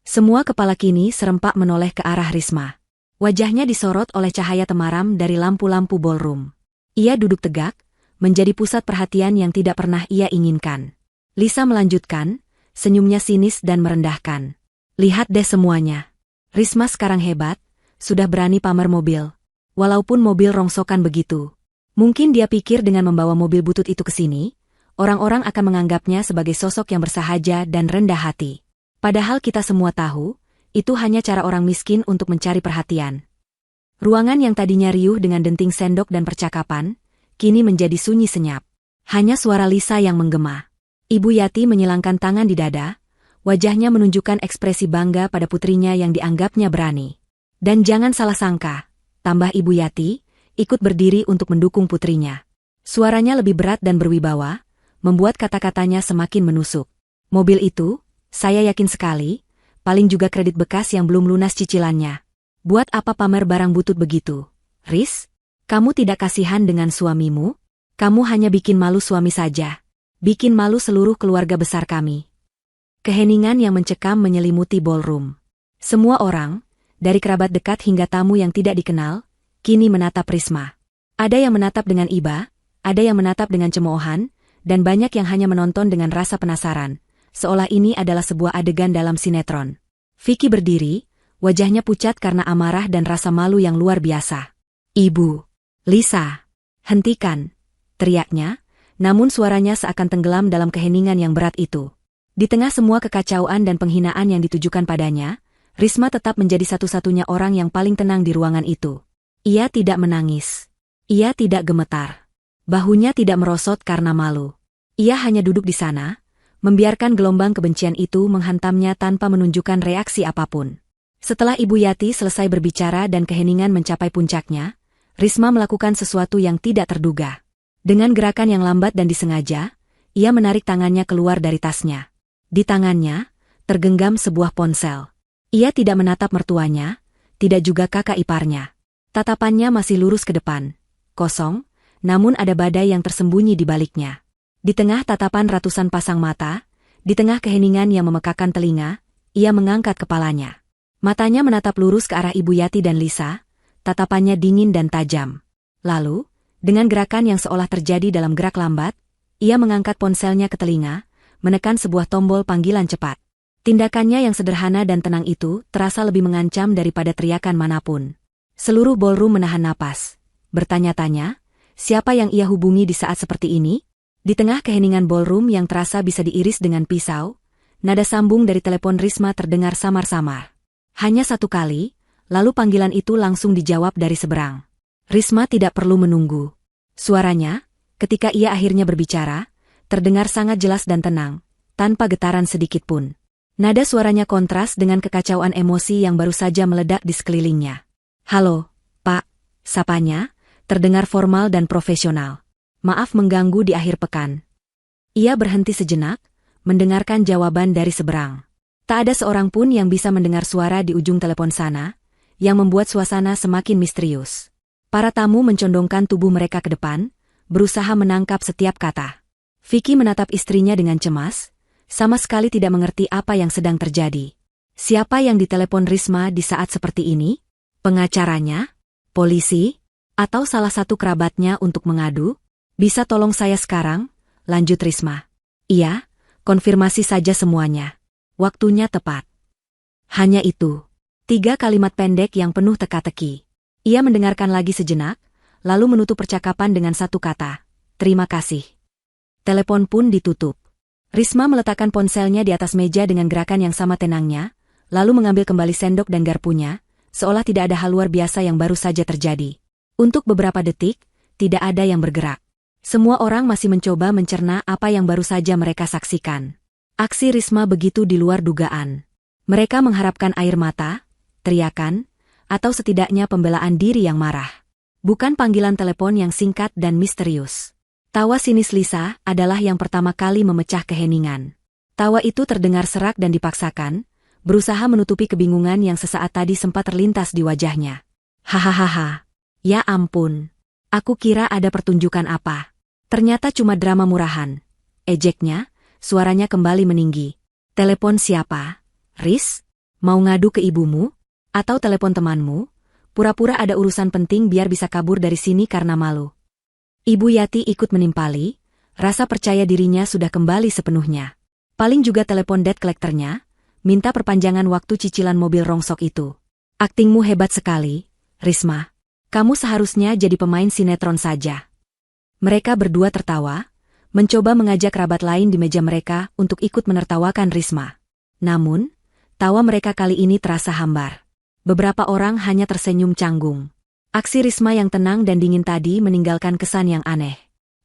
Semua kepala kini serempak menoleh ke arah Risma. Wajahnya disorot oleh cahaya temaram dari lampu-lampu ballroom. Ia duduk tegak, menjadi pusat perhatian yang tidak pernah ia inginkan. Lisa melanjutkan, senyumnya sinis dan merendahkan. Lihat deh semuanya. Risma sekarang hebat, sudah berani pamer mobil. Walaupun mobil rongsokan begitu. Mungkin dia pikir dengan membawa mobil butut itu ke sini, orang-orang akan menganggapnya sebagai sosok yang bersahaja dan rendah hati. Padahal kita semua tahu, itu hanya cara orang miskin untuk mencari perhatian. Ruangan yang tadinya riuh dengan denting sendok dan percakapan, kini menjadi sunyi senyap. Hanya suara Lisa yang menggema. Ibu Yati menyilangkan tangan di dada, wajahnya menunjukkan ekspresi bangga pada putrinya yang dianggapnya berani. Dan jangan salah sangka, tambah Ibu Yati, ikut berdiri untuk mendukung putrinya. Suaranya lebih berat dan berwibawa, membuat kata-katanya semakin menusuk. Mobil itu, saya yakin sekali, paling juga kredit bekas yang belum lunas cicilannya. Buat apa pamer barang butut begitu? Riz, kamu tidak kasihan dengan suamimu? Kamu hanya bikin malu suami saja. Bikin malu seluruh keluarga besar kami. Keheningan yang mencekam menyelimuti ballroom. Semua orang, dari kerabat dekat hingga tamu yang tidak dikenal, kini menatap Risma. Ada yang menatap dengan iba, ada yang menatap dengan cemoohan, dan banyak yang hanya menonton dengan rasa penasaran. Seolah ini adalah sebuah adegan dalam sinetron. Vicky berdiri, wajahnya pucat karena amarah dan rasa malu yang luar biasa. Ibu, Lisa, hentikan, teriaknya, namun suaranya seakan tenggelam dalam keheningan yang berat itu. Di tengah semua kekacauan dan penghinaan yang ditujukan padanya, Risma tetap menjadi satu-satunya orang yang paling tenang di ruangan itu. Ia tidak menangis. Ia tidak gemetar. Bahunya tidak merosot karena malu. Ia hanya duduk di sana, membiarkan gelombang kebencian itu menghantamnya tanpa menunjukkan reaksi apapun. Setelah Ibu Yati selesai berbicara dan keheningan mencapai puncaknya, Risma melakukan sesuatu yang tidak terduga. Dengan gerakan yang lambat dan disengaja, ia menarik tangannya keluar dari tasnya. Di tangannya, tergenggam sebuah ponsel. Ia tidak menatap mertuanya, tidak juga kakak iparnya. Tatapannya masih lurus ke depan, kosong, namun ada badai yang tersembunyi di baliknya. Di tengah tatapan ratusan pasang mata, di tengah keheningan yang memekakan telinga, ia mengangkat kepalanya. Matanya menatap lurus ke arah Ibu Yati dan Lisa, tatapannya dingin dan tajam. Lalu, dengan gerakan yang seolah terjadi dalam gerak lambat, ia mengangkat ponselnya ke telinga, menekan sebuah tombol panggilan cepat. Tindakannya yang sederhana dan tenang itu terasa lebih mengancam daripada teriakan manapun. Seluruh ballroom menahan napas, bertanya-tanya, siapa yang ia hubungi di saat seperti ini? Di tengah keheningan ballroom yang terasa bisa diiris dengan pisau, nada sambung dari telepon Risma terdengar samar-samar. Hanya satu kali, lalu panggilan itu langsung dijawab dari seberang. Risma tidak perlu menunggu. Suaranya, ketika ia akhirnya berbicara, terdengar sangat jelas dan tenang, tanpa getaran sedikit pun. Nada suaranya kontras dengan kekacauan emosi yang baru saja meledak di sekelilingnya. "Halo, Pak," sapanya, terdengar formal dan profesional. "Maaf mengganggu di akhir pekan." Ia berhenti sejenak, mendengarkan jawaban dari seberang. Tak ada seorang pun yang bisa mendengar suara di ujung telepon sana, yang membuat suasana semakin misterius. Para tamu mencondongkan tubuh mereka ke depan, berusaha menangkap setiap kata. Vicky menatap istrinya dengan cemas, sama sekali tidak mengerti apa yang sedang terjadi. Siapa yang ditelepon Risma di saat seperti ini? Pengacaranya? Polisi? Atau salah satu kerabatnya untuk mengadu? "Bisa tolong saya sekarang?" lanjut Risma. "Iya, konfirmasi saja semuanya. Waktunya tepat." Hanya itu. 3 kalimat pendek yang penuh teka-teki. Ia mendengarkan lagi sejenak, lalu menutup percakapan dengan satu kata, "Terima kasih." Telepon pun ditutup. Risma meletakkan ponselnya di atas meja dengan gerakan yang sama tenangnya, lalu mengambil kembali sendok dan garpunya, seolah tidak ada hal luar biasa yang baru saja terjadi. Untuk beberapa detik, tidak ada yang bergerak. Semua orang masih mencoba mencerna apa yang baru saja mereka saksikan. Aksi Risma begitu di luar dugaan. Mereka mengharapkan air mata, teriakan, atau setidaknya pembelaan diri yang marah. Bukan panggilan telepon yang singkat dan misterius. Tawa sinis Lisa adalah yang pertama kali memecah keheningan. Tawa itu terdengar serak dan dipaksakan, berusaha menutupi kebingungan yang sesaat tadi sempat terlintas di wajahnya. "Hahaha. Ya ampun. Aku kira ada pertunjukan apa. Ternyata cuma drama murahan." Ejeknya, suaranya kembali meninggi. "Telepon siapa? Riz? Mau ngadu ke ibumu? Atau telepon temanmu? Pura-pura ada urusan penting biar bisa kabur dari sini karena malu." Ibu Yati ikut menimpali, rasa percaya dirinya sudah kembali sepenuhnya. Paling juga telepon debt collector-nya, minta perpanjangan waktu cicilan mobil rongsok itu. "Aktingmu hebat sekali, Risma. Kamu seharusnya jadi pemain sinetron saja." Mereka berdua tertawa, mencoba mengajak kerabat lain di meja mereka untuk ikut menertawakan Risma. Namun, tawa mereka kali ini terasa hambar. Beberapa orang hanya tersenyum canggung. Aksi Risma yang tenang dan dingin tadi meninggalkan kesan yang aneh.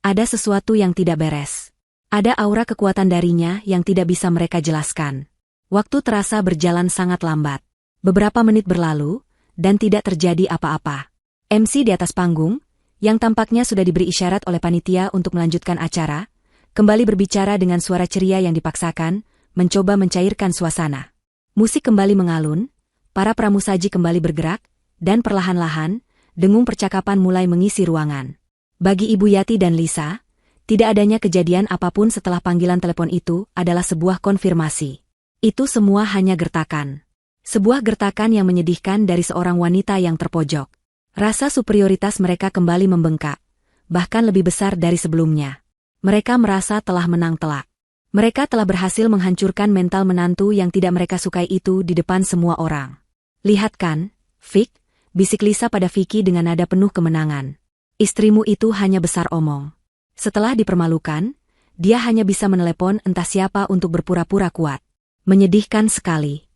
Ada sesuatu yang tidak beres. Ada aura kekuatan darinya yang tidak bisa mereka jelaskan. Waktu terasa berjalan sangat lambat. Beberapa menit berlalu, dan tidak terjadi apa-apa. MC di atas panggung, yang tampaknya sudah diberi isyarat oleh panitia untuk melanjutkan acara, kembali berbicara dengan suara ceria yang dipaksakan, mencoba mencairkan suasana. Musik kembali mengalun, para pramusaji kembali bergerak, dan perlahan-lahan, dengung percakapan mulai mengisi ruangan. Bagi Ibu Yati dan Lisa, tidak adanya kejadian apapun setelah panggilan telepon itu adalah sebuah konfirmasi. Itu semua hanya gertakan. Sebuah gertakan yang menyedihkan dari seorang wanita yang terpojok. Rasa superioritas mereka kembali membengkak, bahkan lebih besar dari sebelumnya. Mereka merasa telah menang telak. Mereka telah berhasil menghancurkan mental menantu yang tidak mereka sukai itu di depan semua orang. "Lihat kan, Vic," bisik Lisa pada Vicky dengan nada penuh kemenangan. "Istrimu itu hanya besar omong. Setelah dipermalukan, dia hanya bisa menelepon entah siapa untuk berpura-pura kuat. Menyedihkan sekali."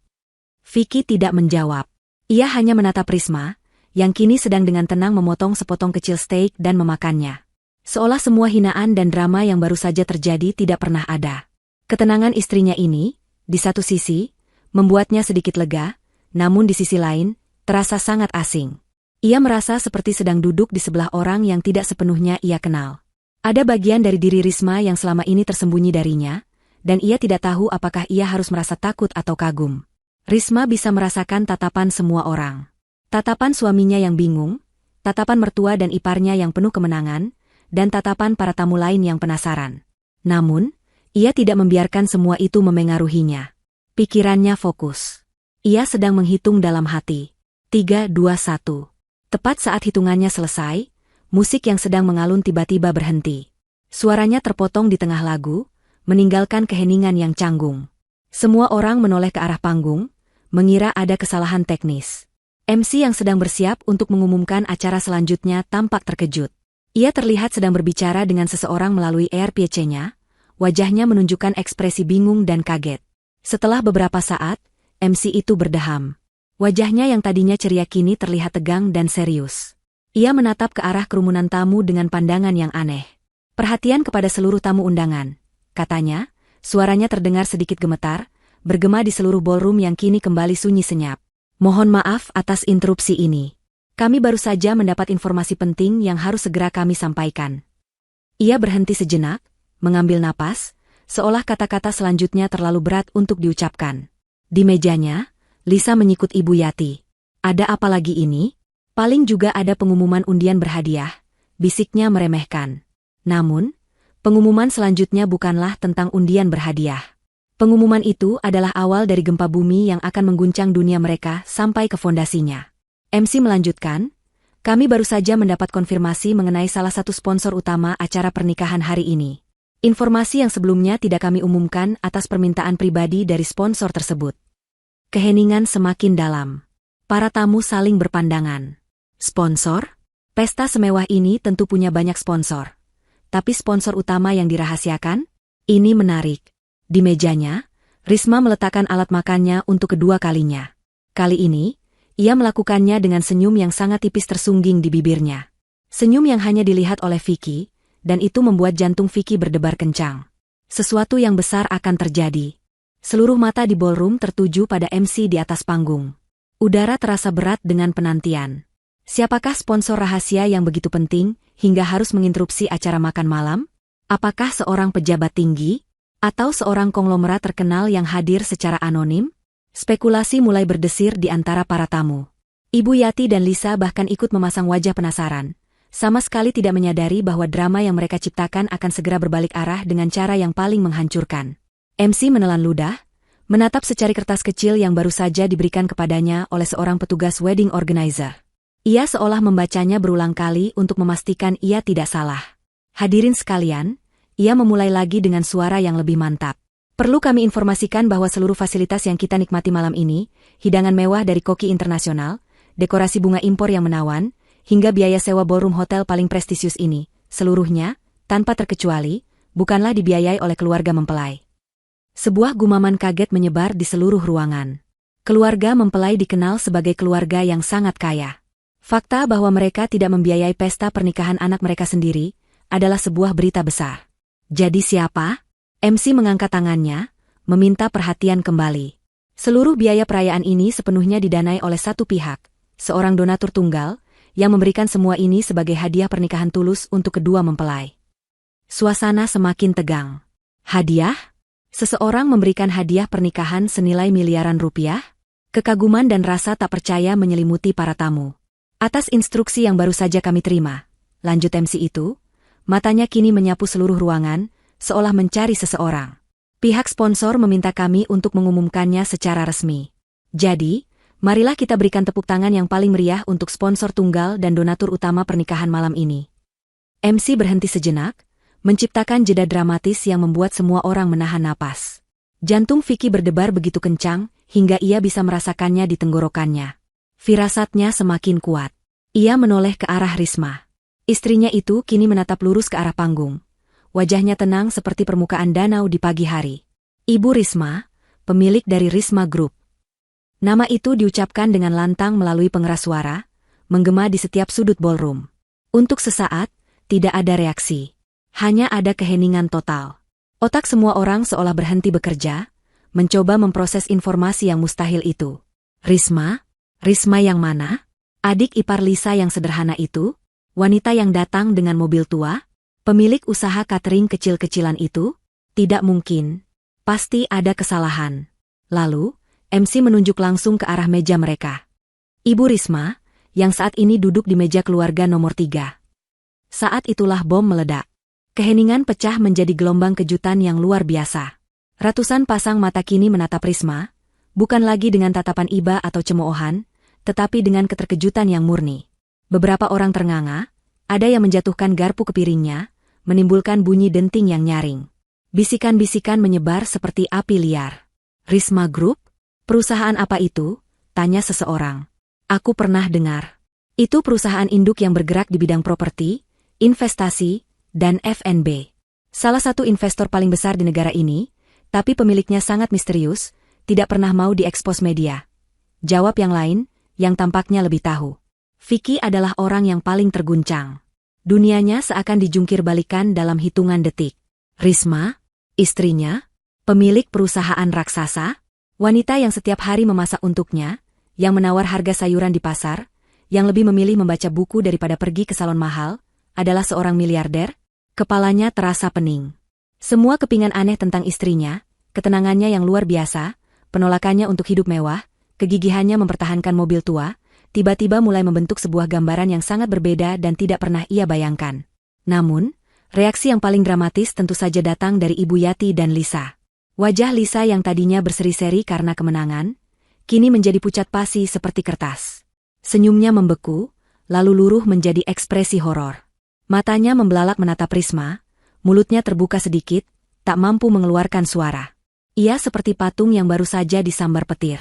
Vicky tidak menjawab. Ia hanya menatap Risma, yang kini sedang dengan tenang memotong sepotong kecil steak dan memakannya. Seolah semua hinaan dan drama yang baru saja terjadi tidak pernah ada. Ketenangan istrinya ini, di satu sisi, membuatnya sedikit lega, namun di sisi lain, terasa sangat asing. Ia merasa seperti sedang duduk di sebelah orang yang tidak sepenuhnya ia kenal. Ada bagian dari diri Risma yang selama ini tersembunyi darinya, dan ia tidak tahu apakah ia harus merasa takut atau kagum. Risma bisa merasakan tatapan semua orang. Tatapan suaminya yang bingung, tatapan mertua dan iparnya yang penuh kemenangan, dan tatapan para tamu lain yang penasaran. Namun, ia tidak membiarkan semua itu memengaruhinya. Pikirannya fokus. Ia sedang menghitung dalam hati. 3, 2, 1. Tepat saat hitungannya selesai, musik yang sedang mengalun tiba-tiba berhenti. Suaranya terpotong di tengah lagu, meninggalkan keheningan yang canggung. Semua orang menoleh ke arah panggung, mengira ada kesalahan teknis. MC yang sedang bersiap untuk mengumumkan acara selanjutnya tampak terkejut. Ia terlihat sedang berbicara dengan seseorang melalui AirPC-nya, wajahnya menunjukkan ekspresi bingung dan kaget. Setelah beberapa saat, MC itu berdeham. Wajahnya yang tadinya ceria kini terlihat tegang dan serius. Ia menatap ke arah kerumunan tamu dengan pandangan yang aneh. Perhatian kepada seluruh tamu undangan, katanya, suaranya terdengar sedikit gemetar, bergema di seluruh ballroom yang kini kembali sunyi senyap. Mohon maaf atas interupsi ini. Kami baru saja mendapat informasi penting yang harus segera kami sampaikan. Ia berhenti sejenak, mengambil napas, seolah kata-kata selanjutnya terlalu berat untuk diucapkan. Di mejanya, Lisa menyikut Ibu Yati. Ada apa lagi ini? Paling juga ada pengumuman undian berhadiah, bisiknya meremehkan. Namun, pengumuman selanjutnya bukanlah tentang undian berhadiah. Pengumuman itu adalah awal dari gempa bumi yang akan mengguncang dunia mereka sampai ke fondasinya. MC melanjutkan, kami baru saja mendapat konfirmasi mengenai salah satu sponsor utama acara pernikahan hari ini. Informasi yang sebelumnya tidak kami umumkan atas permintaan pribadi dari sponsor tersebut. Keheningan semakin dalam. Para tamu saling berpandangan. Sponsor? Pesta semewah ini tentu punya banyak sponsor. Tapi sponsor utama yang dirahasiakan? Ini menarik. Di mejanya, Risma meletakkan alat makannya untuk kedua kalinya. Kali ini, ia melakukannya dengan senyum yang sangat tipis tersungging di bibirnya. Senyum yang hanya dilihat oleh Vicky, dan itu membuat jantung Vicky berdebar kencang. Sesuatu yang besar akan terjadi. Seluruh mata di ballroom tertuju pada MC di atas panggung. Udara terasa berat dengan penantian. Siapakah sponsor rahasia yang begitu penting hingga harus menginterupsi acara makan malam? Apakah seorang pejabat tinggi? Atau seorang konglomerat terkenal yang hadir secara anonim? Spekulasi mulai berdesir di antara para tamu. Ibu Yati dan Lisa bahkan ikut memasang wajah penasaran. Sama sekali tidak menyadari bahwa drama yang mereka ciptakan akan segera berbalik arah dengan cara yang paling menghancurkan. MC menelan ludah, menatap secari kertas kecil yang baru saja diberikan kepadanya oleh seorang petugas wedding organizer. Ia seolah membacanya berulang kali untuk memastikan ia tidak salah. Hadirin sekalian, ia memulai lagi dengan suara yang lebih mantap. Perlu kami informasikan bahwa seluruh fasilitas yang kita nikmati malam ini, hidangan mewah dari koki internasional, dekorasi bunga impor yang menawan, hingga biaya sewa ballroom hotel paling prestisius ini, seluruhnya, tanpa terkecuali, bukanlah dibiayai oleh keluarga mempelai. Sebuah gumaman kaget menyebar di seluruh ruangan. Keluarga mempelai dikenal sebagai keluarga yang sangat kaya. Fakta bahwa mereka tidak membiayai pesta pernikahan anak mereka sendiri adalah sebuah berita besar. Jadi siapa? MC mengangkat tangannya, meminta perhatian kembali. Seluruh biaya perayaan ini sepenuhnya didanai oleh satu pihak, seorang donatur tunggal, yang memberikan semua ini sebagai hadiah pernikahan tulus untuk kedua mempelai. Suasana semakin tegang. Hadiah? Seseorang memberikan hadiah pernikahan senilai miliaran rupiah? Kekaguman dan rasa tak percaya menyelimuti para tamu. Atas instruksi yang baru saja kami terima, lanjut MC itu, matanya kini menyapu seluruh ruangan, seolah mencari seseorang. Pihak sponsor meminta kami untuk mengumumkannya secara resmi. Jadi, marilah kita berikan tepuk tangan yang paling meriah untuk sponsor tunggal dan donatur utama pernikahan malam ini. MC berhenti sejenak, menciptakan jeda dramatis yang membuat semua orang menahan napas. Jantung Vicky berdebar begitu kencang, hingga ia bisa merasakannya di tenggorokannya. Firasatnya semakin kuat. Ia menoleh ke arah Risma. Istrinya itu kini menatap lurus ke arah panggung. Wajahnya tenang seperti permukaan danau di pagi hari. Ibu Risma, pemilik dari Risma Group. Nama itu diucapkan dengan lantang melalui pengeras suara, menggema di setiap sudut ballroom. Untuk sesaat, tidak ada reaksi. Hanya ada keheningan total. Otak semua orang seolah berhenti bekerja, mencoba memproses informasi yang mustahil itu. Risma? Risma yang mana? Adik ipar Lisa yang sederhana itu? Wanita yang datang dengan mobil tua? Pemilik usaha catering kecil-kecilan itu? Tidak mungkin. Pasti ada kesalahan. Lalu, MC menunjuk langsung ke arah meja mereka. Ibu Risma, yang saat ini duduk di meja keluarga nomor 3. Saat itulah bom meledak. Keheningan pecah menjadi gelombang kejutan yang luar biasa. Ratusan pasang mata kini menatap Risma, bukan lagi dengan tatapan iba atau cemoohan, tetapi dengan keterkejutan yang murni. Beberapa orang ternganga, ada yang menjatuhkan garpu ke piringnya, menimbulkan bunyi denting yang nyaring. Bisikan-bisikan menyebar seperti api liar. Risma Group? Perusahaan apa itu? Tanya seseorang. Aku pernah dengar. Itu perusahaan induk yang bergerak di bidang properti, investasi, dan F&B. Salah satu investor paling besar di negara ini, tapi pemiliknya sangat misterius, tidak pernah mau diekspos media. Jawab yang lain, yang tampaknya lebih tahu. Vicky adalah orang yang paling terguncang. Dunianya seakan dijungkir balikan dalam hitungan detik. Risma, istrinya, pemilik perusahaan raksasa, wanita yang setiap hari memasak untuknya, yang menawar harga sayuran di pasar, yang lebih memilih membaca buku daripada pergi ke salon mahal, adalah seorang miliarder. Kepalanya terasa pening. Semua kepingan aneh tentang istrinya, ketenangannya yang luar biasa, penolakannya untuk hidup mewah, kegigihannya mempertahankan mobil tua, tiba-tiba mulai membentuk sebuah gambaran yang sangat berbeda dan tidak pernah ia bayangkan. Namun, reaksi yang paling dramatis tentu saja datang dari Ibu Yati dan Lisa. Wajah Lisa yang tadinya berseri-seri karena kemenangan, kini menjadi pucat pasi seperti kertas. Senyumnya membeku, lalu luruh menjadi ekspresi horor. Matanya membelalak menatap Risma, mulutnya terbuka sedikit, tak mampu mengeluarkan suara. Ia seperti patung yang baru saja disambar petir.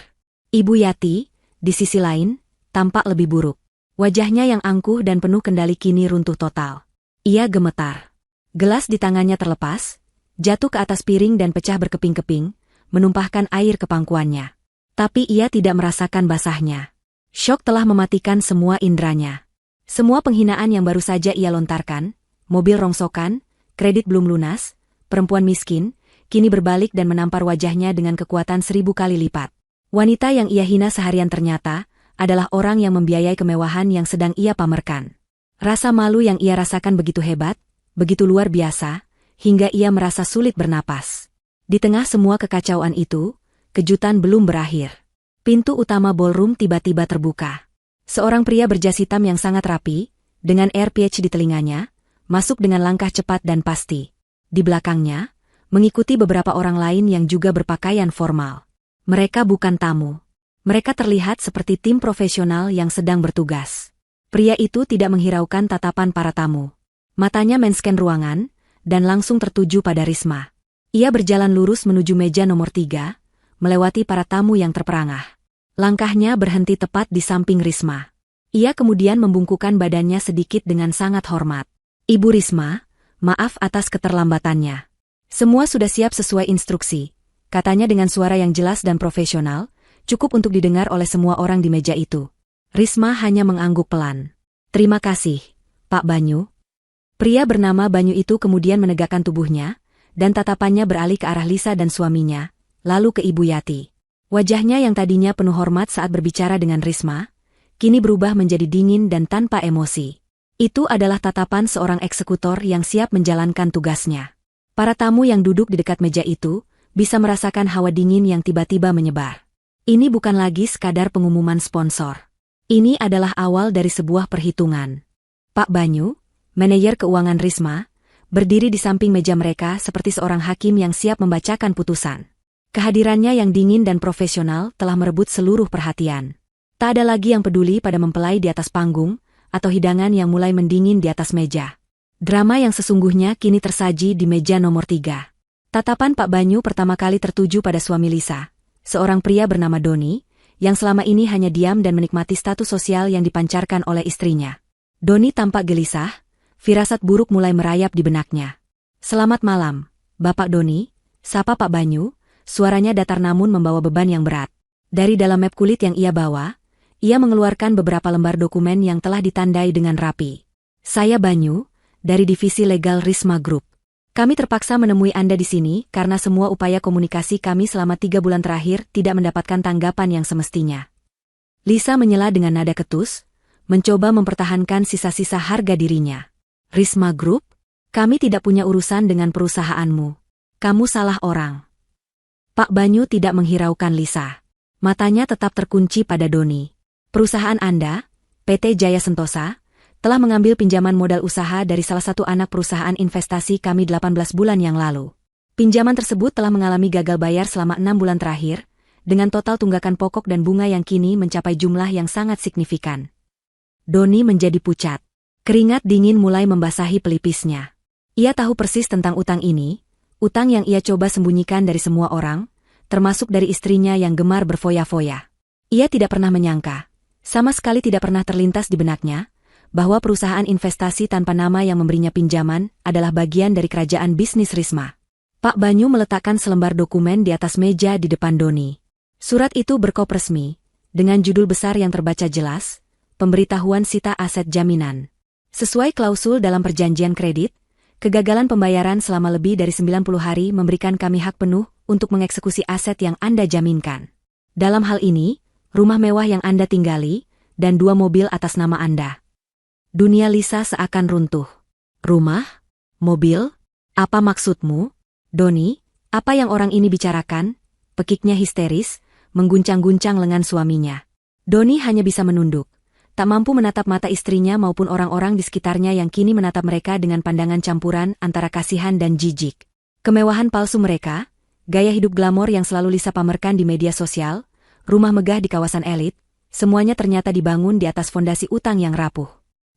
Ibu Yati, di sisi lain, tampak lebih buruk. Wajahnya yang angkuh dan penuh kendali kini runtuh total. Ia gemetar. Gelas di tangannya terlepas, jatuh ke atas piring dan pecah berkeping-keping, menumpahkan air ke pangkuannya. Tapi ia tidak merasakan basahnya. Syok telah mematikan semua inderanya. Semua penghinaan yang baru saja ia lontarkan, mobil rongsokan, kredit belum lunas, perempuan miskin, kini berbalik dan menampar wajahnya dengan kekuatan 1000 kali lipat. Wanita yang ia hina seharian ternyata adalah orang yang membiayai kemewahan yang sedang ia pamerkan. Rasa malu yang ia rasakan begitu hebat, begitu luar biasa, hingga ia merasa sulit bernapas. Di tengah semua kekacauan itu, kejutan belum berakhir. Pintu utama ballroom tiba-tiba terbuka. Seorang pria berjas hitam yang sangat rapi, dengan AirPods di telinganya, masuk dengan langkah cepat dan pasti. Di belakangnya, mengikuti beberapa orang lain yang juga berpakaian formal. Mereka bukan tamu. Mereka terlihat seperti tim profesional yang sedang bertugas. Pria itu tidak menghiraukan tatapan para tamu. Matanya men-scan ruangan, dan langsung tertuju pada Risma. Ia berjalan lurus menuju meja nomor 3, melewati para tamu yang terperangah. Langkahnya berhenti tepat di samping Risma. Ia kemudian membungkukkan badannya sedikit dengan sangat hormat. Ibu Risma, maaf atas keterlambatannya. Semua sudah siap sesuai instruksi, katanya dengan suara yang jelas dan profesional, cukup untuk didengar oleh semua orang di meja itu. Risma hanya mengangguk pelan. Terima kasih, Pak Banyu. Pria bernama Banyu itu kemudian menegakkan tubuhnya, dan tatapannya beralih ke arah Lisa dan suaminya, lalu ke Ibu Yati. Wajahnya yang tadinya penuh hormat saat berbicara dengan Risma, kini berubah menjadi dingin dan tanpa emosi. Itu adalah tatapan seorang eksekutor yang siap menjalankan tugasnya. Para tamu yang duduk di dekat meja itu, bisa merasakan hawa dingin yang tiba-tiba menyebar. Ini bukan lagi sekadar pengumuman sponsor. Ini adalah awal dari sebuah perhitungan. Pak Banyu, manajer keuangan Risma, berdiri di samping meja mereka seperti seorang hakim yang siap membacakan putusan. Kehadirannya yang dingin dan profesional telah merebut seluruh perhatian. Tak ada lagi yang peduli pada mempelai di atas panggung, atau hidangan yang mulai mendingin di atas meja. Drama yang sesungguhnya kini tersaji di meja nomor 3. Tatapan Pak Banyu pertama kali tertuju pada suami Lisa, seorang pria bernama Doni, yang selama ini hanya diam dan menikmati status sosial yang dipancarkan oleh istrinya. Doni tampak gelisah, firasat buruk mulai merayap di benaknya. Selamat malam, Bapak Doni, sapa Pak Banyu. Suaranya datar namun membawa beban yang berat. Dari dalam map kulit yang ia bawa, ia mengeluarkan beberapa lembar dokumen yang telah ditandai dengan rapi. Saya Banyu, dari Divisi Legal Risma Group. Kami terpaksa menemui Anda di sini karena semua upaya komunikasi kami selama 3 bulan terakhir tidak mendapatkan tanggapan yang semestinya. Lisa menyela dengan nada ketus, mencoba mempertahankan sisa-sisa harga dirinya. Risma Group? Kami tidak punya urusan dengan perusahaanmu. Kamu salah orang. Pak Banyu tidak menghiraukan Lisa. Matanya tetap terkunci pada Doni. Perusahaan Anda, PT Jaya Sentosa, telah mengambil pinjaman modal usaha dari salah satu anak perusahaan investasi kami 18 bulan yang lalu. Pinjaman tersebut telah mengalami gagal bayar selama 6 bulan terakhir, dengan total tunggakan pokok dan bunga yang kini mencapai jumlah yang sangat signifikan. Doni menjadi pucat. Keringat dingin mulai membasahi pelipisnya. Ia tahu persis tentang utang ini, utang yang ia coba sembunyikan dari semua orang, termasuk dari istrinya yang gemar berfoya-foya. Ia tidak pernah menyangka, sama sekali tidak pernah terlintas di benaknya, bahwa perusahaan investasi tanpa nama yang memberinya pinjaman adalah bagian dari kerajaan bisnis Risma. Pak Banyu meletakkan selembar dokumen di atas meja di depan Doni. Surat itu berkop resmi, dengan judul besar yang terbaca jelas, pemberitahuan sita aset jaminan. Sesuai klausul dalam perjanjian kredit, kegagalan pembayaran selama lebih dari 90 hari memberikan kami hak penuh untuk mengeksekusi aset yang Anda jaminkan. Dalam hal ini, rumah mewah yang Anda tinggali, dan 2 mobil atas nama Anda. Dunia Lisa seakan runtuh. Rumah? Mobil? Apa maksudmu? Doni, apa yang orang ini bicarakan? Pekiknya histeris, mengguncang-guncang lengan suaminya. Doni hanya bisa menunduk. Tak mampu menatap mata istrinya maupun orang-orang di sekitarnya yang kini menatap mereka dengan pandangan campuran antara kasihan dan jijik. Kemewahan palsu mereka, gaya hidup glamor yang selalu Lisa pamerkan di media sosial, rumah megah di kawasan elit, semuanya ternyata dibangun di atas fondasi utang yang rapuh.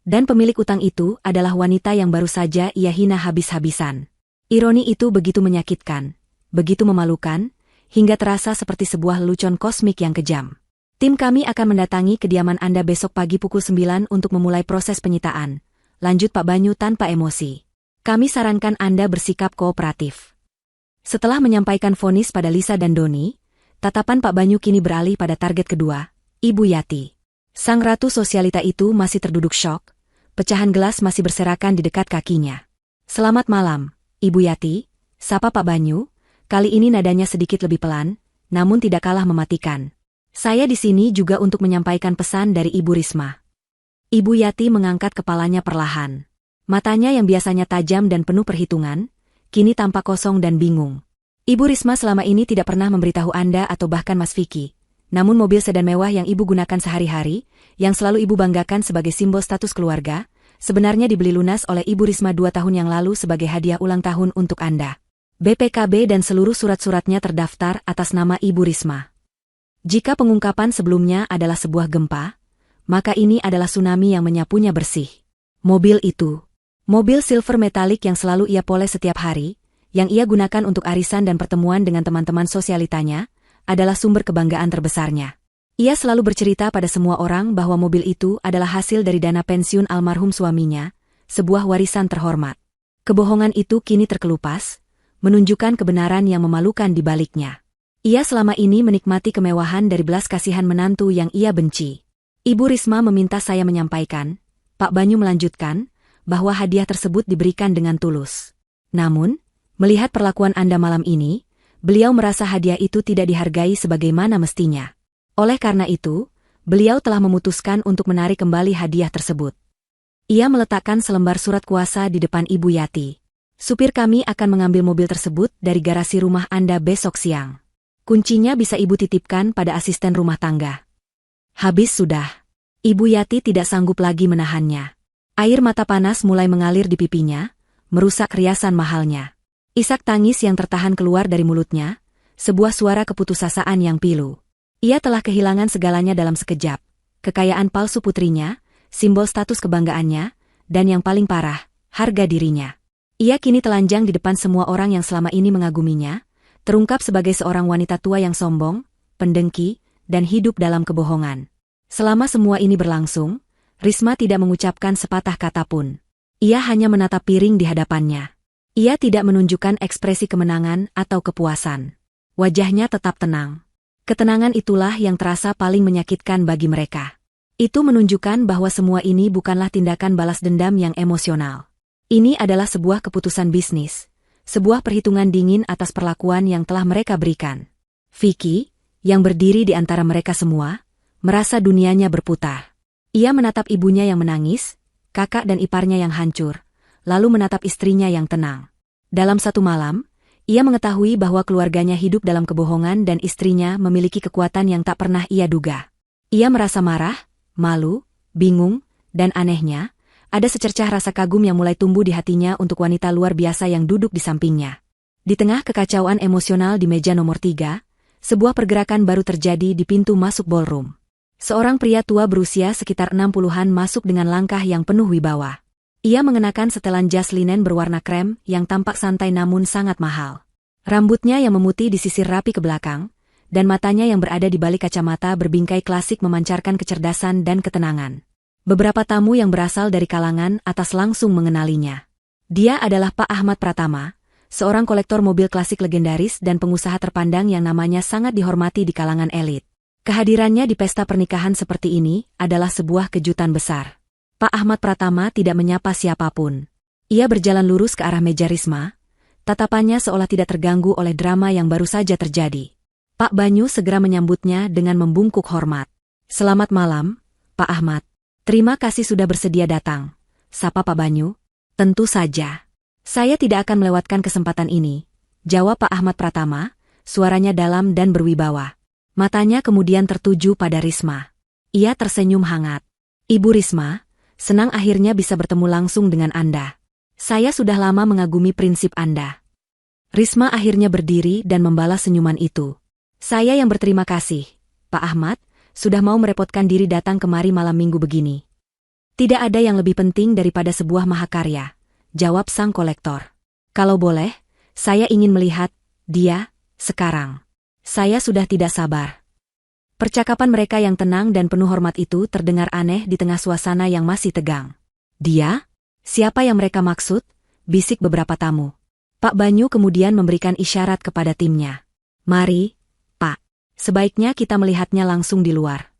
Dan pemilik utang itu adalah wanita yang baru saja ia hina habis-habisan. Ironi itu begitu menyakitkan, begitu memalukan, hingga terasa seperti sebuah lelucon kosmik yang kejam. Tim kami akan mendatangi kediaman Anda besok pagi pukul 9 untuk memulai proses penyitaan. Lanjut Pak Banyu tanpa emosi. Kami sarankan Anda bersikap kooperatif. Setelah menyampaikan vonis pada Lisa dan Doni, tatapan Pak Banyu kini beralih pada target kedua, Ibu Yati. Sang ratu sosialita itu masih terduduk syok, pecahan gelas masih berserakan di dekat kakinya. Selamat malam, Ibu Yati, sapa Pak Banyu, kali ini nadanya sedikit lebih pelan, namun tidak kalah mematikan. Saya di sini juga untuk menyampaikan pesan dari Ibu Risma. Ibu Yati mengangkat kepalanya perlahan. Matanya yang biasanya tajam dan penuh perhitungan, kini tampak kosong dan bingung. Ibu Risma selama ini tidak pernah memberitahu Anda atau bahkan Mas Vicky. Namun mobil sedan mewah yang Ibu gunakan sehari-hari, yang selalu Ibu banggakan sebagai simbol status keluarga, sebenarnya dibeli lunas oleh Ibu Risma 2 tahun yang lalu sebagai hadiah ulang tahun untuk Anda. BPKB dan seluruh surat-suratnya terdaftar atas nama Ibu Risma. Jika pengungkapan sebelumnya adalah sebuah gempa, maka ini adalah tsunami yang menyapunya bersih. Mobil itu, mobil silver metalik yang selalu ia poles setiap hari, yang ia gunakan untuk arisan dan pertemuan dengan teman-teman sosialitanya, adalah sumber kebanggaan terbesarnya. Ia selalu bercerita pada semua orang bahwa mobil itu adalah hasil dari dana pensiun almarhum suaminya, sebuah warisan terhormat. Kebohongan itu kini terkelupas, menunjukkan kebenaran yang memalukan di baliknya. Ia selama ini menikmati kemewahan dari belas kasihan menantu yang ia benci. Ibu Risma meminta saya menyampaikan, Pak Banyu melanjutkan, bahwa hadiah tersebut diberikan dengan tulus. Namun, melihat perlakuan Anda malam ini, beliau merasa hadiah itu tidak dihargai sebagaimana mestinya. Oleh karena itu, beliau telah memutuskan untuk menarik kembali hadiah tersebut. Ia meletakkan selembar surat kuasa di depan Ibu Yati. Supir kami akan mengambil mobil tersebut dari garasi rumah Anda besok siang. Kuncinya bisa Ibu titipkan pada asisten rumah tangga. Habis sudah. Ibu Yati tidak sanggup lagi menahannya. Air mata panas mulai mengalir di pipinya, merusak riasan mahalnya. Isak tangis yang tertahan keluar dari mulutnya, sebuah suara keputusasaan yang pilu. Ia telah kehilangan segalanya dalam sekejap. Kekayaan palsu putrinya, simbol status kebanggaannya, dan yang paling parah, harga dirinya. Ia kini telanjang di depan semua orang yang selama ini mengaguminya, terungkap sebagai seorang wanita tua yang sombong, pendengki, dan hidup dalam kebohongan. Selama semua ini berlangsung, Risma tidak mengucapkan sepatah kata pun. Ia hanya menatap piring di hadapannya. Ia tidak menunjukkan ekspresi kemenangan atau kepuasan. Wajahnya tetap tenang. Ketenangan itulah yang terasa paling menyakitkan bagi mereka. Itu menunjukkan bahwa semua ini bukanlah tindakan balas dendam yang emosional. Ini adalah sebuah keputusan bisnis. Sebuah perhitungan dingin atas perlakuan yang telah mereka berikan. Vicky, yang berdiri di antara mereka semua, merasa dunianya berputar. Ia menatap ibunya yang menangis, kakak dan iparnya yang hancur, lalu menatap istrinya yang tenang. Dalam satu malam, ia mengetahui bahwa keluarganya hidup dalam kebohongan dan istrinya memiliki kekuatan yang tak pernah ia duga. Ia merasa marah, malu, bingung, dan anehnya, ada secercah rasa kagum yang mulai tumbuh di hatinya untuk wanita luar biasa yang duduk di sampingnya. Di tengah kekacauan emosional di meja nomor 3, sebuah pergerakan baru terjadi di pintu masuk ballroom. Seorang pria tua berusia sekitar 60-an masuk dengan langkah yang penuh wibawa. Ia mengenakan setelan jas linen berwarna krem yang tampak santai namun sangat mahal. Rambutnya yang memutih disisir rapi ke belakang, dan matanya yang berada di balik kacamata berbingkai klasik memancarkan kecerdasan dan ketenangan. Beberapa tamu yang berasal dari kalangan atas langsung mengenalinya. Dia adalah Pak Ahmad Pratama, seorang kolektor mobil klasik legendaris dan pengusaha terpandang yang namanya sangat dihormati di kalangan elit. Kehadirannya di pesta pernikahan seperti ini adalah sebuah kejutan besar. Pak Ahmad Pratama tidak menyapa siapapun. Ia berjalan lurus ke arah meja Risma, tatapannya seolah tidak terganggu oleh drama yang baru saja terjadi. Pak Banyu segera menyambutnya dengan membungkuk hormat. "Selamat malam, Pak Ahmad. Terima kasih sudah bersedia datang," sapa Pak Banyu. "Tentu saja. Saya tidak akan melewatkan kesempatan ini," jawab Pak Ahmad Pratama, suaranya dalam dan berwibawa. Matanya kemudian tertuju pada Risma. Ia tersenyum hangat. "Ibu Risma, senang akhirnya bisa bertemu langsung dengan Anda. Saya sudah lama mengagumi prinsip Anda." Risma akhirnya berdiri dan membalas senyuman itu. "Saya yang berterima kasih, Pak Ahmad, sudah mau merepotkan diri datang kemari malam minggu begini." "Tidak ada yang lebih penting daripada sebuah mahakarya," jawab sang kolektor. "Kalau boleh, saya ingin melihat dia sekarang. Saya sudah tidak sabar." Percakapan mereka yang tenang dan penuh hormat itu terdengar aneh di tengah suasana yang masih tegang. "Dia? Siapa yang mereka maksud?" bisik beberapa tamu. Pak Banyu kemudian memberikan isyarat kepada timnya. "Mari, Pak. Sebaiknya kita melihatnya langsung di luar."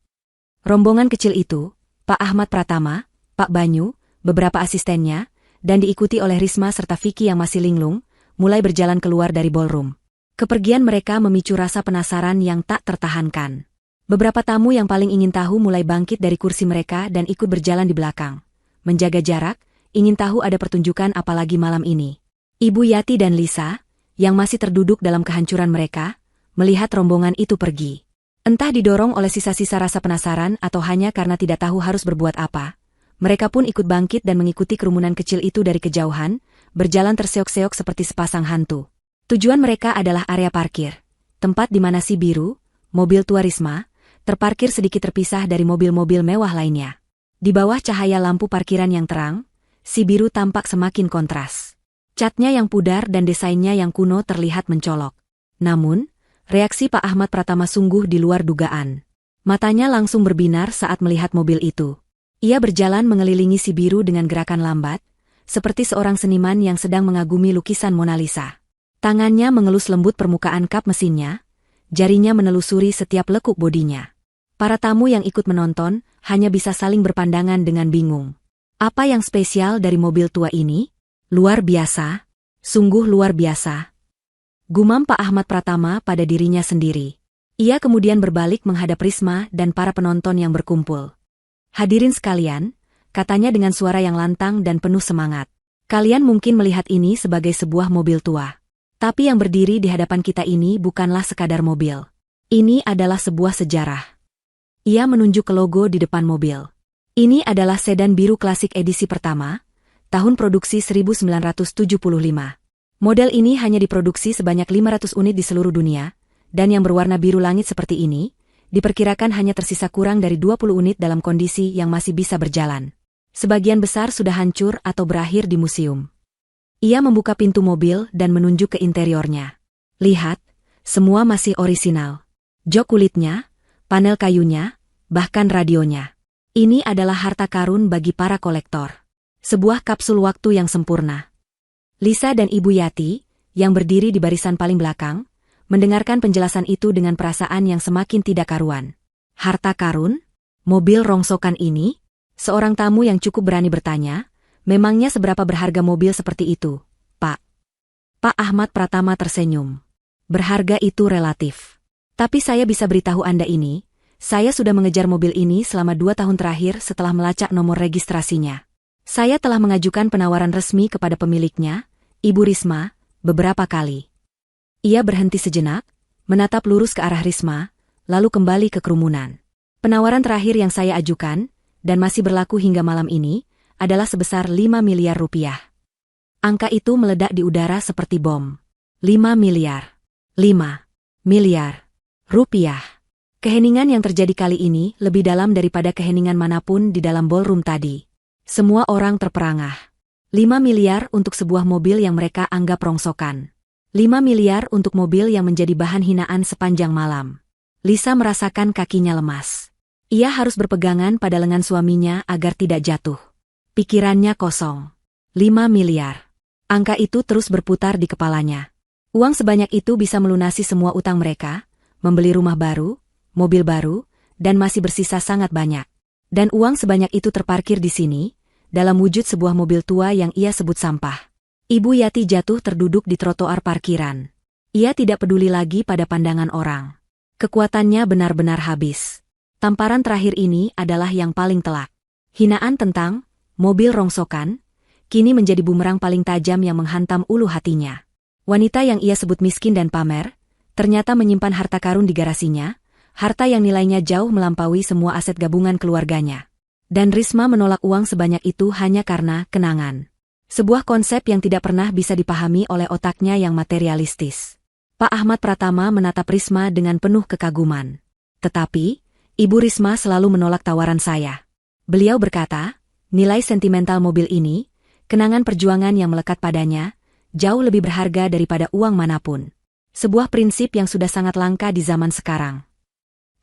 Rombongan kecil itu, Pak Ahmad Pratama, Pak Banyu, beberapa asistennya, dan diikuti oleh Risma serta Vicky yang masih linglung, mulai berjalan keluar dari ballroom. Kepergian mereka memicu rasa penasaran yang tak tertahankan. Beberapa tamu yang paling ingin tahu mulai bangkit dari kursi mereka dan ikut berjalan di belakang. Menjaga jarak, ingin tahu ada pertunjukan apa lagi malam ini. Ibu Yati dan Lisa, yang masih terduduk dalam kehancuran mereka, melihat rombongan itu pergi. Entah didorong oleh sisa-sisa rasa penasaran atau hanya karena tidak tahu harus berbuat apa, mereka pun ikut bangkit dan mengikuti kerumunan kecil itu dari kejauhan, berjalan terseok-seok seperti sepasang hantu. Tujuan mereka adalah area parkir, tempat di mana si biru, mobil tua Risma, terparkir sedikit terpisah dari mobil-mobil mewah lainnya. Di bawah cahaya lampu parkiran yang terang, si biru tampak semakin kontras. Catnya yang pudar dan desainnya yang kuno terlihat mencolok. Namun, reaksi Pak Ahmad Pratama sungguh di luar dugaan. Matanya langsung berbinar saat melihat mobil itu. Ia berjalan mengelilingi si biru dengan gerakan lambat, seperti seorang seniman yang sedang mengagumi lukisan Mona Lisa. Tangannya mengelus lembut permukaan kap mesinnya, jarinya menelusuri setiap lekuk bodinya. Para tamu yang ikut menonton hanya bisa saling berpandangan dengan bingung. Apa yang spesial dari mobil tua ini? Luar biasa, sungguh luar biasa. Gumam Pak Ahmad Pratama pada dirinya sendiri. Ia kemudian berbalik menghadap Risma dan para penonton yang berkumpul. "Hadirin sekalian," katanya dengan suara yang lantang dan penuh semangat. "Kalian mungkin melihat ini sebagai sebuah mobil tua. Tapi yang berdiri di hadapan kita ini bukanlah sekadar mobil. Ini adalah sebuah sejarah." Ia menunjuk ke logo di depan mobil. "Ini adalah sedan biru klasik edisi pertama, tahun produksi 1975. Model ini hanya diproduksi sebanyak 500 unit di seluruh dunia, dan yang berwarna biru langit seperti ini, diperkirakan hanya tersisa kurang dari 20 unit dalam kondisi yang masih bisa berjalan. Sebagian besar sudah hancur atau berakhir di museum." Ia membuka pintu mobil dan menunjuk ke interiornya. "Lihat, semua masih orisinal. Jok kulitnya, panel kayunya, bahkan radionya. Ini adalah harta karun bagi para kolektor. Sebuah kapsul waktu yang sempurna." Lisa dan Ibu Yati, yang berdiri di barisan paling belakang, mendengarkan penjelasan itu dengan perasaan yang semakin tidak karuan. "Harta karun? Mobil rongsokan ini?" Seorang tamu yang cukup berani bertanya, "Memangnya seberapa berharga mobil seperti itu, Pak?" Pak Ahmad Pratama tersenyum. "Berharga itu relatif. Tapi saya bisa beritahu Anda ini, saya sudah mengejar mobil ini selama 2 tahun terakhir setelah melacak nomor registrasinya. Saya telah mengajukan penawaran resmi kepada pemiliknya, Ibu Risma, beberapa kali." Ia berhenti sejenak, menatap lurus ke arah Risma, lalu kembali ke kerumunan. "Penawaran terakhir yang saya ajukan, dan masih berlaku hingga malam ini, adalah sebesar 5 miliar rupiah. Angka itu meledak di udara seperti bom. 5 miliar. 5 miliar rupiah. Keheningan yang terjadi kali ini lebih dalam daripada keheningan manapun di dalam ballroom tadi. Semua orang terperangah. 5 miliar untuk sebuah mobil yang mereka anggap rongsokan. 5 miliar untuk mobil yang menjadi bahan hinaan sepanjang malam. Lisa merasakan kakinya lemas. Ia harus berpegangan pada lengan suaminya agar tidak jatuh. Pikirannya kosong. 5 miliar. Angka itu terus berputar di kepalanya. Uang sebanyak itu bisa melunasi semua utang mereka, membeli rumah baru, mobil baru, dan masih bersisa sangat banyak. Dan uang sebanyak itu terparkir di sini, dalam wujud sebuah mobil tua yang ia sebut sampah. Ibu Yati jatuh terduduk di trotoar parkiran. Ia tidak peduli lagi pada pandangan orang. Kekuatannya benar-benar habis. Tamparan terakhir ini adalah yang paling telak. Hinaan tentang mobil rongsokan, kini menjadi bumerang paling tajam yang menghantam ulu hatinya. Wanita yang ia sebut miskin dan pamer, ternyata menyimpan harta karun di garasinya, harta yang nilainya jauh melampaui semua aset gabungan keluarganya. Dan Risma menolak uang sebanyak itu hanya karena kenangan. Sebuah konsep yang tidak pernah bisa dipahami oleh otaknya yang materialistis. Pak Ahmad Pratama menatap Risma dengan penuh kekaguman. Tetapi, Ibu Risma selalu menolak tawaran saya. Beliau berkata, nilai sentimental mobil ini, kenangan perjuangan yang melekat padanya, jauh lebih berharga daripada uang manapun. Sebuah prinsip yang sudah sangat langka di zaman sekarang.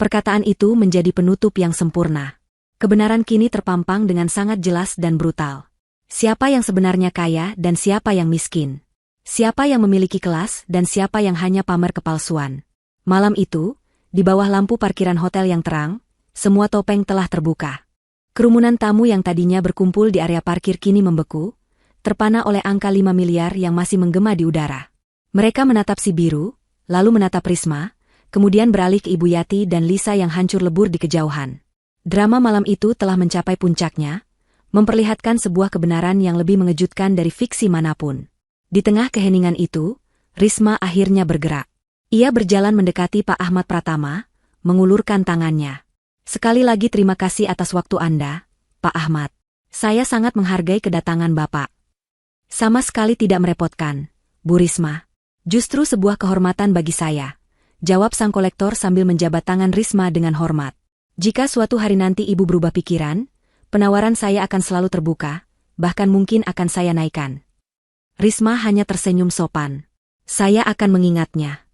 Perkataan itu menjadi penutup yang sempurna. Kebenaran kini terpampang dengan sangat jelas dan brutal. Siapa yang sebenarnya kaya dan siapa yang miskin. Siapa yang memiliki kelas dan siapa yang hanya pamer kepalsuan. Malam itu, di bawah lampu parkiran hotel yang terang, semua topeng telah terbuka. Kerumunan tamu yang tadinya berkumpul di area parkir kini membeku, terpana oleh angka 5 miliar yang masih menggema di udara. Mereka menatap si biru, lalu menatap Risma, kemudian beralih ke Ibu Yati dan Lisa yang hancur lebur di kejauhan. Drama malam itu telah mencapai puncaknya, memperlihatkan sebuah kebenaran yang lebih mengejutkan dari fiksi manapun. Di tengah keheningan itu, Risma akhirnya bergerak. Ia berjalan mendekati Pak Ahmad Pratama, mengulurkan tangannya. Sekali lagi terima kasih atas waktu Anda, Pak Ahmad. Saya sangat menghargai kedatangan Bapak. Sama sekali tidak merepotkan, Bu Risma. Justru sebuah kehormatan bagi saya, jawab sang kolektor sambil menjabat tangan Risma dengan hormat. Jika suatu hari nanti Ibu berubah pikiran, penawaran saya akan selalu terbuka, bahkan mungkin akan saya naikkan. Risma hanya tersenyum sopan. Saya akan mengingatnya.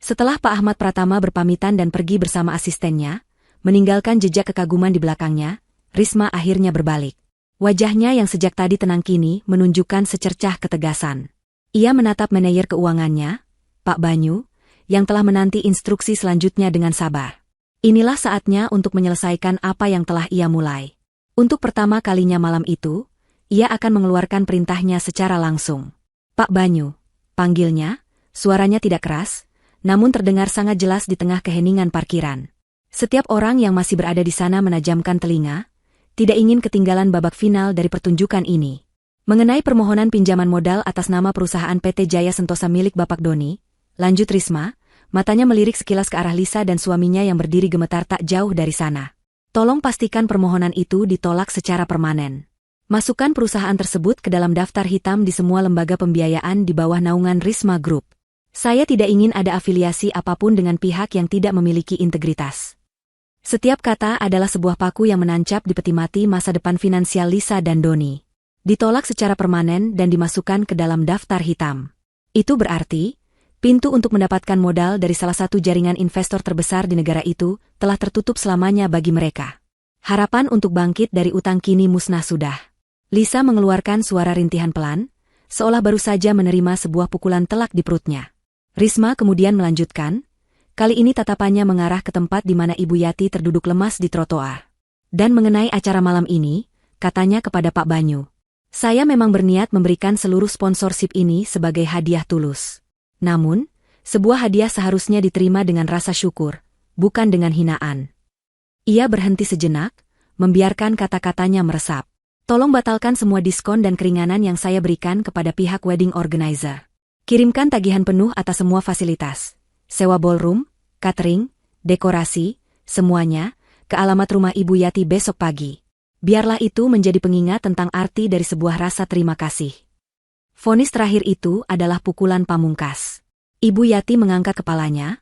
Setelah Pak Ahmad Pratama berpamitan dan pergi bersama asistennya, meninggalkan jejak kekaguman di belakangnya, Risma akhirnya berbalik. Wajahnya yang sejak tadi tenang kini menunjukkan secercah ketegasan. Ia menatap manajer keuangannya, Pak Banyu, yang telah menanti instruksi selanjutnya dengan sabar. Inilah saatnya untuk menyelesaikan apa yang telah ia mulai. Untuk pertama kalinya malam itu, ia akan mengeluarkan perintahnya secara langsung. Pak Banyu, panggilnya, suaranya tidak keras, namun terdengar sangat jelas di tengah keheningan parkiran. Setiap orang yang masih berada di sana menajamkan telinga, tidak ingin ketinggalan babak final dari pertunjukan ini. Mengenai permohonan pinjaman modal atas nama perusahaan PT Jaya Sentosa milik Bapak Doni, lanjut Risma, matanya melirik sekilas ke arah Lisa dan suaminya yang berdiri gemetar tak jauh dari sana. Tolong pastikan permohonan itu ditolak secara permanen. Masukkan perusahaan tersebut ke dalam daftar hitam di semua lembaga pembiayaan di bawah naungan Risma Group. Saya tidak ingin ada afiliasi apapun dengan pihak yang tidak memiliki integritas. Setiap kata adalah sebuah paku yang menancap di peti mati masa depan finansial Lisa dan Doni. Ditolak secara permanen dan dimasukkan ke dalam daftar hitam. Itu berarti, pintu untuk mendapatkan modal dari salah satu jaringan investor terbesar di negara itu telah tertutup selamanya bagi mereka. Harapan untuk bangkit dari utang kini musnah sudah. Lisa mengeluarkan suara rintihan pelan, seolah baru saja menerima sebuah pukulan telak di perutnya. Risma kemudian melanjutkan, kali ini tatapannya mengarah ke tempat di mana Ibu Yati terduduk lemas di trotoar. Dan mengenai acara malam ini, katanya kepada Pak Banyu, saya memang berniat memberikan seluruh sponsorship ini sebagai hadiah tulus. Namun, sebuah hadiah seharusnya diterima dengan rasa syukur, bukan dengan hinaan. Ia berhenti sejenak, membiarkan kata-katanya meresap. Tolong batalkan semua diskon dan keringanan yang saya berikan kepada pihak wedding organizer. Kirimkan tagihan penuh atas semua fasilitas. Sewa ballroom, catering, dekorasi, semuanya, ke alamat rumah Ibu Yati besok pagi. Biarlah itu menjadi pengingat tentang arti dari sebuah rasa terima kasih. Vonis terakhir itu adalah pukulan pamungkas. Ibu Yati mengangkat kepalanya,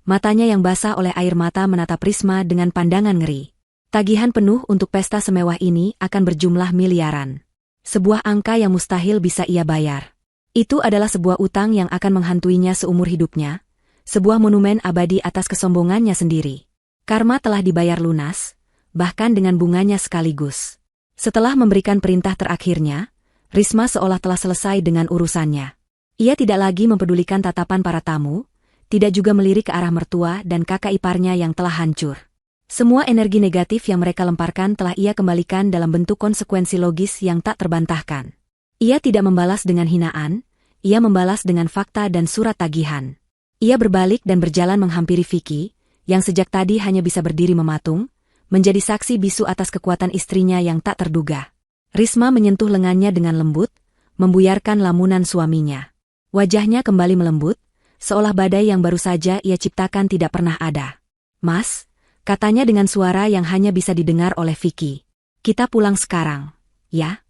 matanya yang basah oleh air mata menatap Risma dengan pandangan ngeri. Tagihan penuh untuk pesta semewah ini akan berjumlah miliaran. Sebuah angka yang mustahil bisa ia bayar. Itu adalah sebuah utang yang akan menghantuinya seumur hidupnya, sebuah monumen abadi atas kesombongannya sendiri. Karma telah dibayar lunas, bahkan dengan bunganya sekaligus. Setelah memberikan perintah terakhirnya, Risma seolah telah selesai dengan urusannya. Ia tidak lagi mempedulikan tatapan para tamu, tidak juga melirik ke arah mertua dan kakak iparnya yang telah hancur. Semua energi negatif yang mereka lemparkan telah ia kembalikan dalam bentuk konsekuensi logis yang tak terbantahkan. Ia tidak membalas dengan hinaan, ia membalas dengan fakta dan surat tagihan. Ia berbalik dan berjalan menghampiri Vicky, yang sejak tadi hanya bisa berdiri mematung, menjadi saksi bisu atas kekuatan istrinya yang tak terduga. Risma menyentuh lengannya dengan lembut, membuyarkan lamunan suaminya. Wajahnya kembali melembut, seolah badai yang baru saja ia ciptakan tidak pernah ada. "Mas," katanya dengan suara yang hanya bisa didengar oleh Vicky. "Kita pulang sekarang, ya?"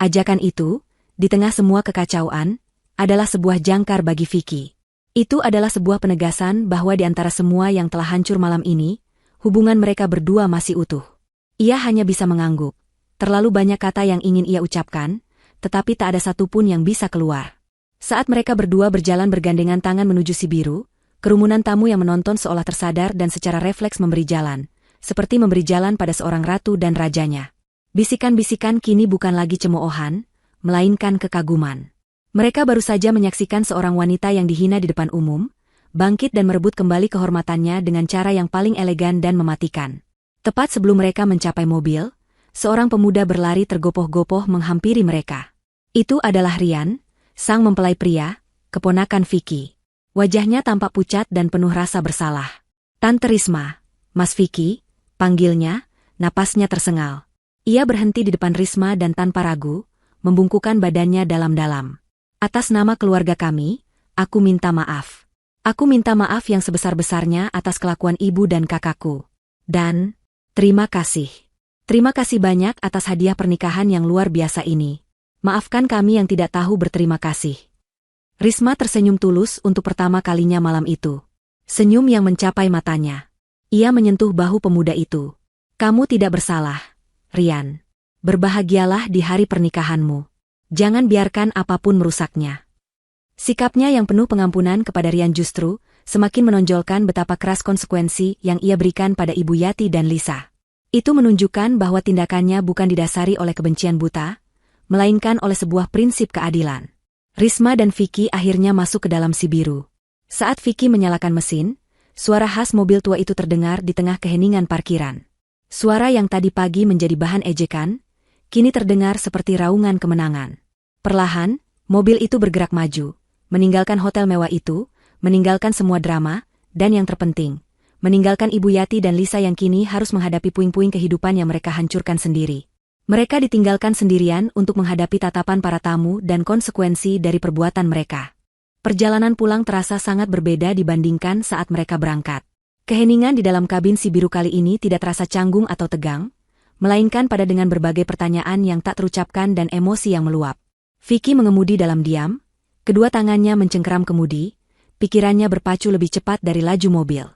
Ajakan itu, di tengah semua kekacauan, adalah sebuah jangkar bagi Vicky. Itu adalah sebuah penegasan bahwa di antara semua yang telah hancur malam ini, hubungan mereka berdua masih utuh. Ia hanya bisa mengangguk. Terlalu banyak kata yang ingin ia ucapkan, tetapi tak ada satupun yang bisa keluar. Saat mereka berdua berjalan bergandengan tangan menuju Sibiru, kerumunan tamu yang menonton seolah tersadar dan secara refleks memberi jalan, seperti memberi jalan pada seorang ratu dan rajanya. Bisikan-bisikan kini bukan lagi cemoohan, melainkan kekaguman. Mereka baru saja menyaksikan seorang wanita yang dihina di depan umum, bangkit dan merebut kembali kehormatannya dengan cara yang paling elegan dan mematikan. Tepat sebelum mereka mencapai mobil, seorang pemuda berlari tergopoh-gopoh menghampiri mereka. Itu adalah Rian, sang mempelai pria, keponakan Vicky. Wajahnya tampak pucat dan penuh rasa bersalah. "Tante Risma, Mas Vicky," panggilnya, napasnya tersengal. Ia berhenti di depan Risma dan tanpa ragu, membungkukkan badannya dalam-dalam. "Atas nama keluarga kami, aku minta maaf. Aku minta maaf yang sebesar-besarnya atas kelakuan ibu dan kakakku. Dan, terima kasih. Terima kasih banyak atas hadiah pernikahan yang luar biasa ini. Maafkan kami yang tidak tahu berterima kasih." Risma tersenyum tulus untuk pertama kalinya malam itu. Senyum yang mencapai matanya. Ia menyentuh bahu pemuda itu. "Kamu tidak bersalah, Rian. Berbahagialah di hari pernikahanmu. Jangan biarkan apapun merusaknya." Sikapnya yang penuh pengampunan kepada Rian justru semakin menonjolkan betapa keras konsekuensi yang ia berikan pada Ibu Yati dan Lisa. Itu menunjukkan bahwa tindakannya bukan didasari oleh kebencian buta, melainkan oleh sebuah prinsip keadilan. Risma dan Vicky akhirnya masuk ke dalam Sibiru. Saat Vicky menyalakan mesin, suara khas mobil tua itu terdengar di tengah keheningan parkiran. Suara yang tadi pagi menjadi bahan ejekan, kini terdengar seperti raungan kemenangan. Perlahan, mobil itu bergerak maju, meninggalkan hotel mewah itu, meninggalkan semua drama, dan yang terpenting, meninggalkan Ibu Yati dan Lisa yang kini harus menghadapi puing-puing kehidupan yang mereka hancurkan sendiri. Mereka ditinggalkan sendirian untuk menghadapi tatapan para tamu dan konsekuensi dari perbuatan mereka. Perjalanan pulang terasa sangat berbeda dibandingkan saat mereka berangkat. Keheningan di dalam kabin Sibiru kali ini tidak terasa canggung atau tegang, melainkan pada dengan berbagai pertanyaan yang tak terucapkan dan emosi yang meluap. Vicky mengemudi dalam diam, kedua tangannya mencengkeram kemudi, pikirannya berpacu lebih cepat dari laju mobil.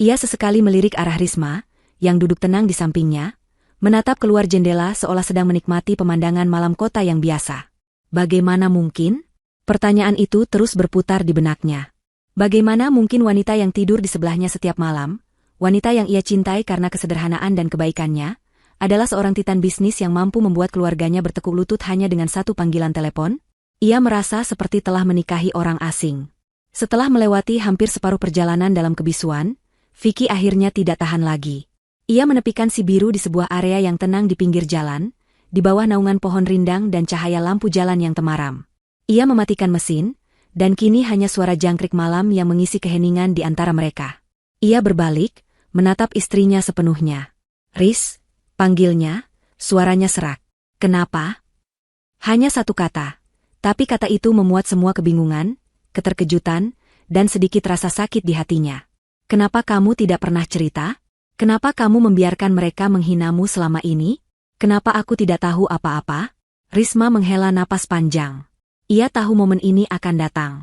Ia sesekali melirik arah Risma, yang duduk tenang di sampingnya, menatap keluar jendela seolah sedang menikmati pemandangan malam kota yang biasa. Bagaimana mungkin? Pertanyaan itu terus berputar di benaknya. Bagaimana mungkin wanita yang tidur di sebelahnya setiap malam, wanita yang ia cintai karena kesederhanaan dan kebaikannya, adalah seorang titan bisnis yang mampu membuat keluarganya bertekuk lutut hanya dengan satu panggilan telepon? Ia merasa seperti telah menikahi orang asing. Setelah melewati hampir separuh perjalanan dalam kebisuan, Vicky akhirnya tidak tahan lagi. Ia menepikan Sibiru di sebuah area yang tenang di pinggir jalan, di bawah naungan pohon rindang dan cahaya lampu jalan yang temaram. Ia mematikan mesin, dan kini hanya suara jangkrik malam yang mengisi keheningan di antara mereka. Ia berbalik, menatap istrinya sepenuhnya. "Riz," panggilnya, suaranya serak. "Kenapa?" Hanya satu kata. Tapi kata itu memuat semua kebingungan, keterkejutan, dan sedikit rasa sakit di hatinya. "Kenapa kamu tidak pernah cerita? Kenapa kamu membiarkan mereka menghinamu selama ini? Kenapa aku tidak tahu apa-apa?" Risma menghela napas panjang. Ia tahu momen ini akan datang.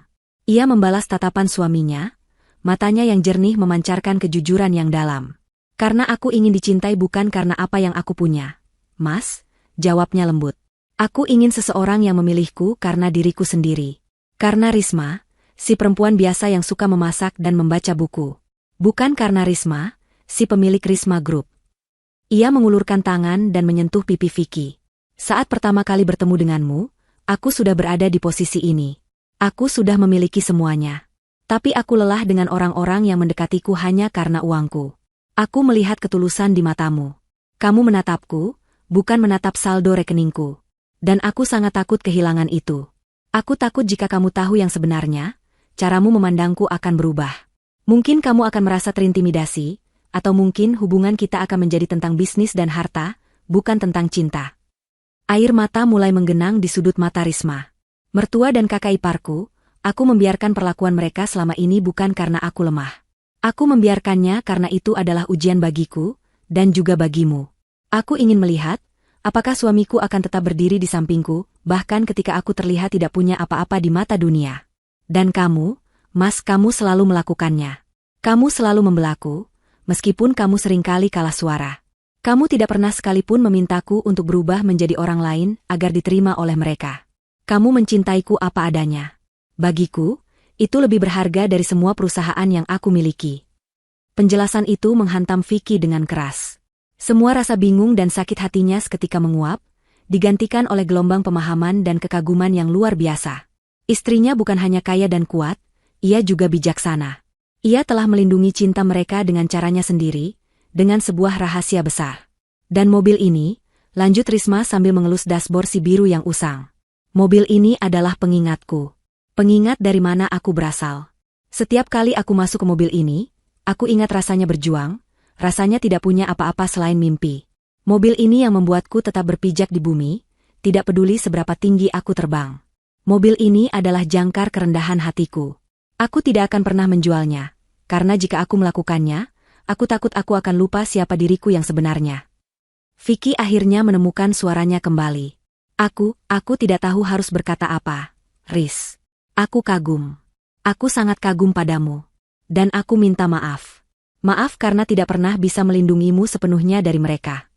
Ia membalas tatapan suaminya, matanya yang jernih memancarkan kejujuran yang dalam. "Karena aku ingin dicintai bukan karena apa yang aku punya, Mas," jawabnya lembut. "Aku ingin seseorang yang memilihku karena diriku sendiri. Karena Risma, si perempuan biasa yang suka memasak dan membaca buku. Bukan karena Risma, si pemilik Risma Group." Ia mengulurkan tangan dan menyentuh pipi Vicky. "Saat pertama kali bertemu denganmu, aku sudah berada di posisi ini. Aku sudah memiliki semuanya. Tapi aku lelah dengan orang-orang yang mendekatiku hanya karena uangku. Aku melihat ketulusan di matamu. Kamu menatapku, bukan menatap saldo rekeningku. Dan aku sangat takut kehilangan itu. Aku takut jika kamu tahu yang sebenarnya, caramu memandangku akan berubah. Mungkin kamu akan merasa terintimidasi, atau mungkin hubungan kita akan menjadi tentang bisnis dan harta, bukan tentang cinta. Air mata mulai menggenang di sudut mata Risma. Mertua dan kakak iparku, aku membiarkan perlakuan mereka selama ini bukan karena aku lemah. Aku membiarkannya karena itu adalah ujian bagiku, dan juga bagimu. Aku ingin melihat, apakah suamiku akan tetap berdiri di sampingku, bahkan ketika aku terlihat tidak punya apa-apa di mata dunia. Dan kamu, Mas, kamu selalu melakukannya. Kamu selalu membelaku, meskipun kamu seringkali kalah suara. Kamu tidak pernah sekalipun memintaku untuk berubah menjadi orang lain agar diterima oleh mereka. Kamu mencintaiku apa adanya. Bagiku, itu lebih berharga dari semua perusahaan yang aku miliki. Penjelasan itu menghantam Vicky dengan keras. Semua rasa bingung dan sakit hatinya seketika menguap, digantikan oleh gelombang pemahaman dan kekaguman yang luar biasa. Istrinya bukan hanya kaya dan kuat, ia juga bijaksana. Ia telah melindungi cinta mereka dengan caranya sendiri, dengan sebuah rahasia besar. Dan mobil ini, lanjut Risma sambil mengelus dashboard si biru yang usang. Mobil ini adalah pengingatku. Pengingat dari mana aku berasal. Setiap kali aku masuk ke mobil ini, aku ingat rasanya berjuang, rasanya tidak punya apa-apa selain mimpi. Mobil ini yang membuatku tetap berpijak di bumi, tidak peduli seberapa tinggi aku terbang. Mobil ini adalah jangkar kerendahan hatiku. Aku tidak akan pernah menjualnya, karena jika aku melakukannya, aku takut aku akan lupa siapa diriku yang sebenarnya. Vicky akhirnya menemukan suaranya kembali. Aku tidak tahu harus berkata apa. Riz. Aku kagum. Aku sangat kagum padamu. Dan aku minta maaf. Maaf karena tidak pernah bisa melindungimu sepenuhnya dari mereka.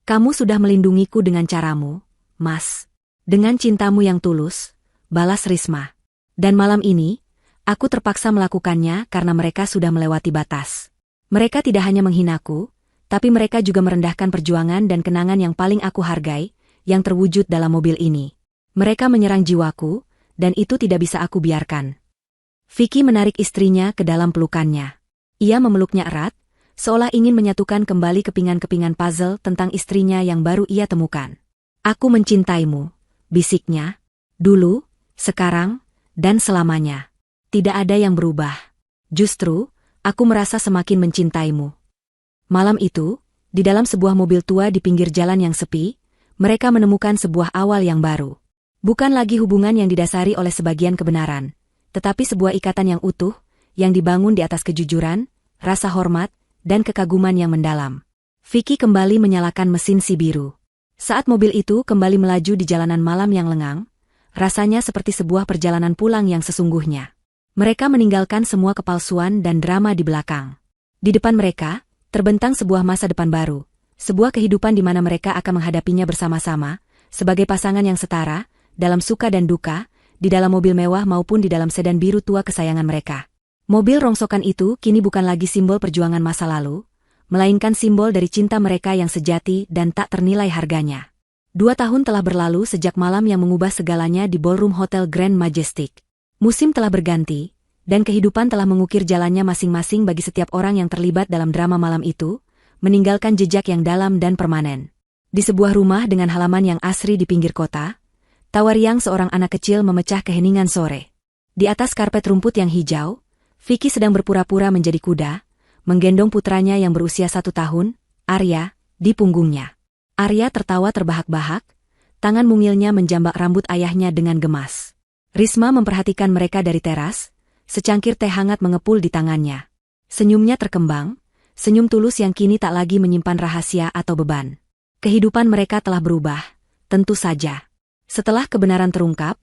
Kamu sudah melindungiku dengan caramu, Mas. Dengan cintamu yang tulus, balas Risma. Dan malam ini, aku terpaksa melakukannya karena mereka sudah melewati batas. Mereka tidak hanya menghinaku, tapi mereka juga merendahkan perjuangan dan kenangan yang paling aku hargai, yang terwujud dalam mobil ini. Mereka menyerang jiwaku, dan itu tidak bisa aku biarkan. Vicky menarik istrinya ke dalam pelukannya. Ia memeluknya erat, seolah ingin menyatukan kembali kepingan-kepingan puzzle tentang istrinya yang baru ia temukan. Aku mencintaimu, bisiknya. Dulu, sekarang, dan selamanya. Tidak ada yang berubah. Justru, aku merasa semakin mencintaimu. Malam itu, di dalam sebuah mobil tua di pinggir jalan yang sepi, mereka menemukan sebuah awal yang baru. Bukan lagi hubungan yang didasari oleh sebagian kebenaran, tetapi sebuah ikatan yang utuh, yang dibangun di atas kejujuran, rasa hormat, dan kekaguman yang mendalam. Vicky kembali menyalakan mesin si biru. Saat mobil itu kembali melaju di jalanan malam yang lengang, rasanya seperti sebuah perjalanan pulang yang sesungguhnya. Mereka meninggalkan semua kepalsuan dan drama di belakang. Di depan mereka, terbentang sebuah masa depan baru, sebuah kehidupan di mana mereka akan menghadapinya bersama-sama, sebagai pasangan yang setara, dalam suka dan duka, di dalam mobil mewah maupun di dalam sedan biru tua kesayangan mereka. Mobil rongsokan itu kini bukan lagi simbol perjuangan masa lalu, melainkan simbol dari cinta mereka yang sejati dan tak ternilai harganya. 2 tahun telah berlalu sejak malam yang mengubah segalanya di ballroom Hotel Grand Majestic. Musim telah berganti, dan kehidupan telah mengukir jalannya masing-masing bagi setiap orang yang terlibat dalam drama malam itu, meninggalkan jejak yang dalam dan permanen. Di sebuah rumah dengan halaman yang asri di pinggir kota, tawariang seorang anak kecil memecah keheningan sore. Di atas karpet rumput yang hijau, Vicky sedang berpura-pura menjadi kuda, menggendong putranya yang berusia 1 tahun, Arya, di punggungnya. Arya tertawa terbahak-bahak, tangan mungilnya menjambak rambut ayahnya dengan gemas. Risma memperhatikan mereka dari teras, secangkir teh hangat mengepul di tangannya. Senyumnya terkembang, senyum tulus yang kini tak lagi menyimpan rahasia atau beban. Kehidupan mereka telah berubah, tentu saja. Setelah kebenaran terungkap,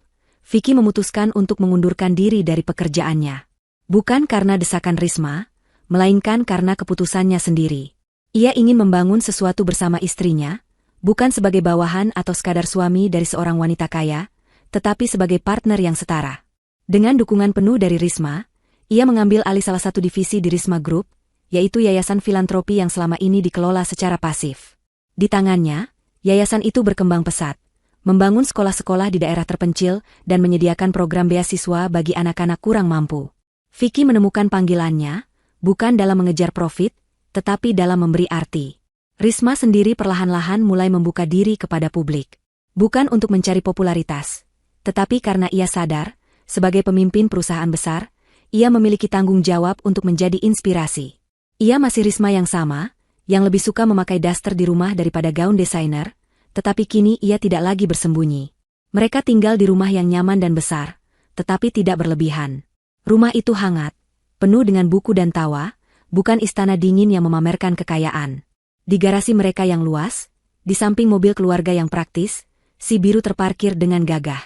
Vicky memutuskan untuk mengundurkan diri dari pekerjaannya. Bukan karena desakan Risma, melainkan karena keputusannya sendiri. Ia ingin membangun sesuatu bersama istrinya, bukan sebagai bawahan atau sekadar suami dari seorang wanita kaya, tetapi sebagai partner yang setara. Dengan dukungan penuh dari Risma, ia mengambil alih salah satu divisi di Risma Group, yaitu yayasan filantropi yang selama ini dikelola secara pasif. Di tangannya, yayasan itu berkembang pesat, membangun sekolah-sekolah di daerah terpencil dan menyediakan program beasiswa bagi anak-anak kurang mampu. Vicky menemukan panggilannya, bukan dalam mengejar profit, tetapi dalam memberi arti. Risma sendiri perlahan-lahan mulai membuka diri kepada publik. Bukan untuk mencari popularitas, tetapi karena ia sadar, sebagai pemimpin perusahaan besar, ia memiliki tanggung jawab untuk menjadi inspirasi. Ia masih Risma yang sama, yang lebih suka memakai daster di rumah daripada gaun desainer, tetapi kini ia tidak lagi bersembunyi. Mereka tinggal di rumah yang nyaman dan besar, tetapi tidak berlebihan. Rumah itu hangat, penuh dengan buku dan tawa, bukan istana dingin yang memamerkan kekayaan. Di garasi mereka yang luas, di samping mobil keluarga yang praktis, si biru terparkir dengan gagah.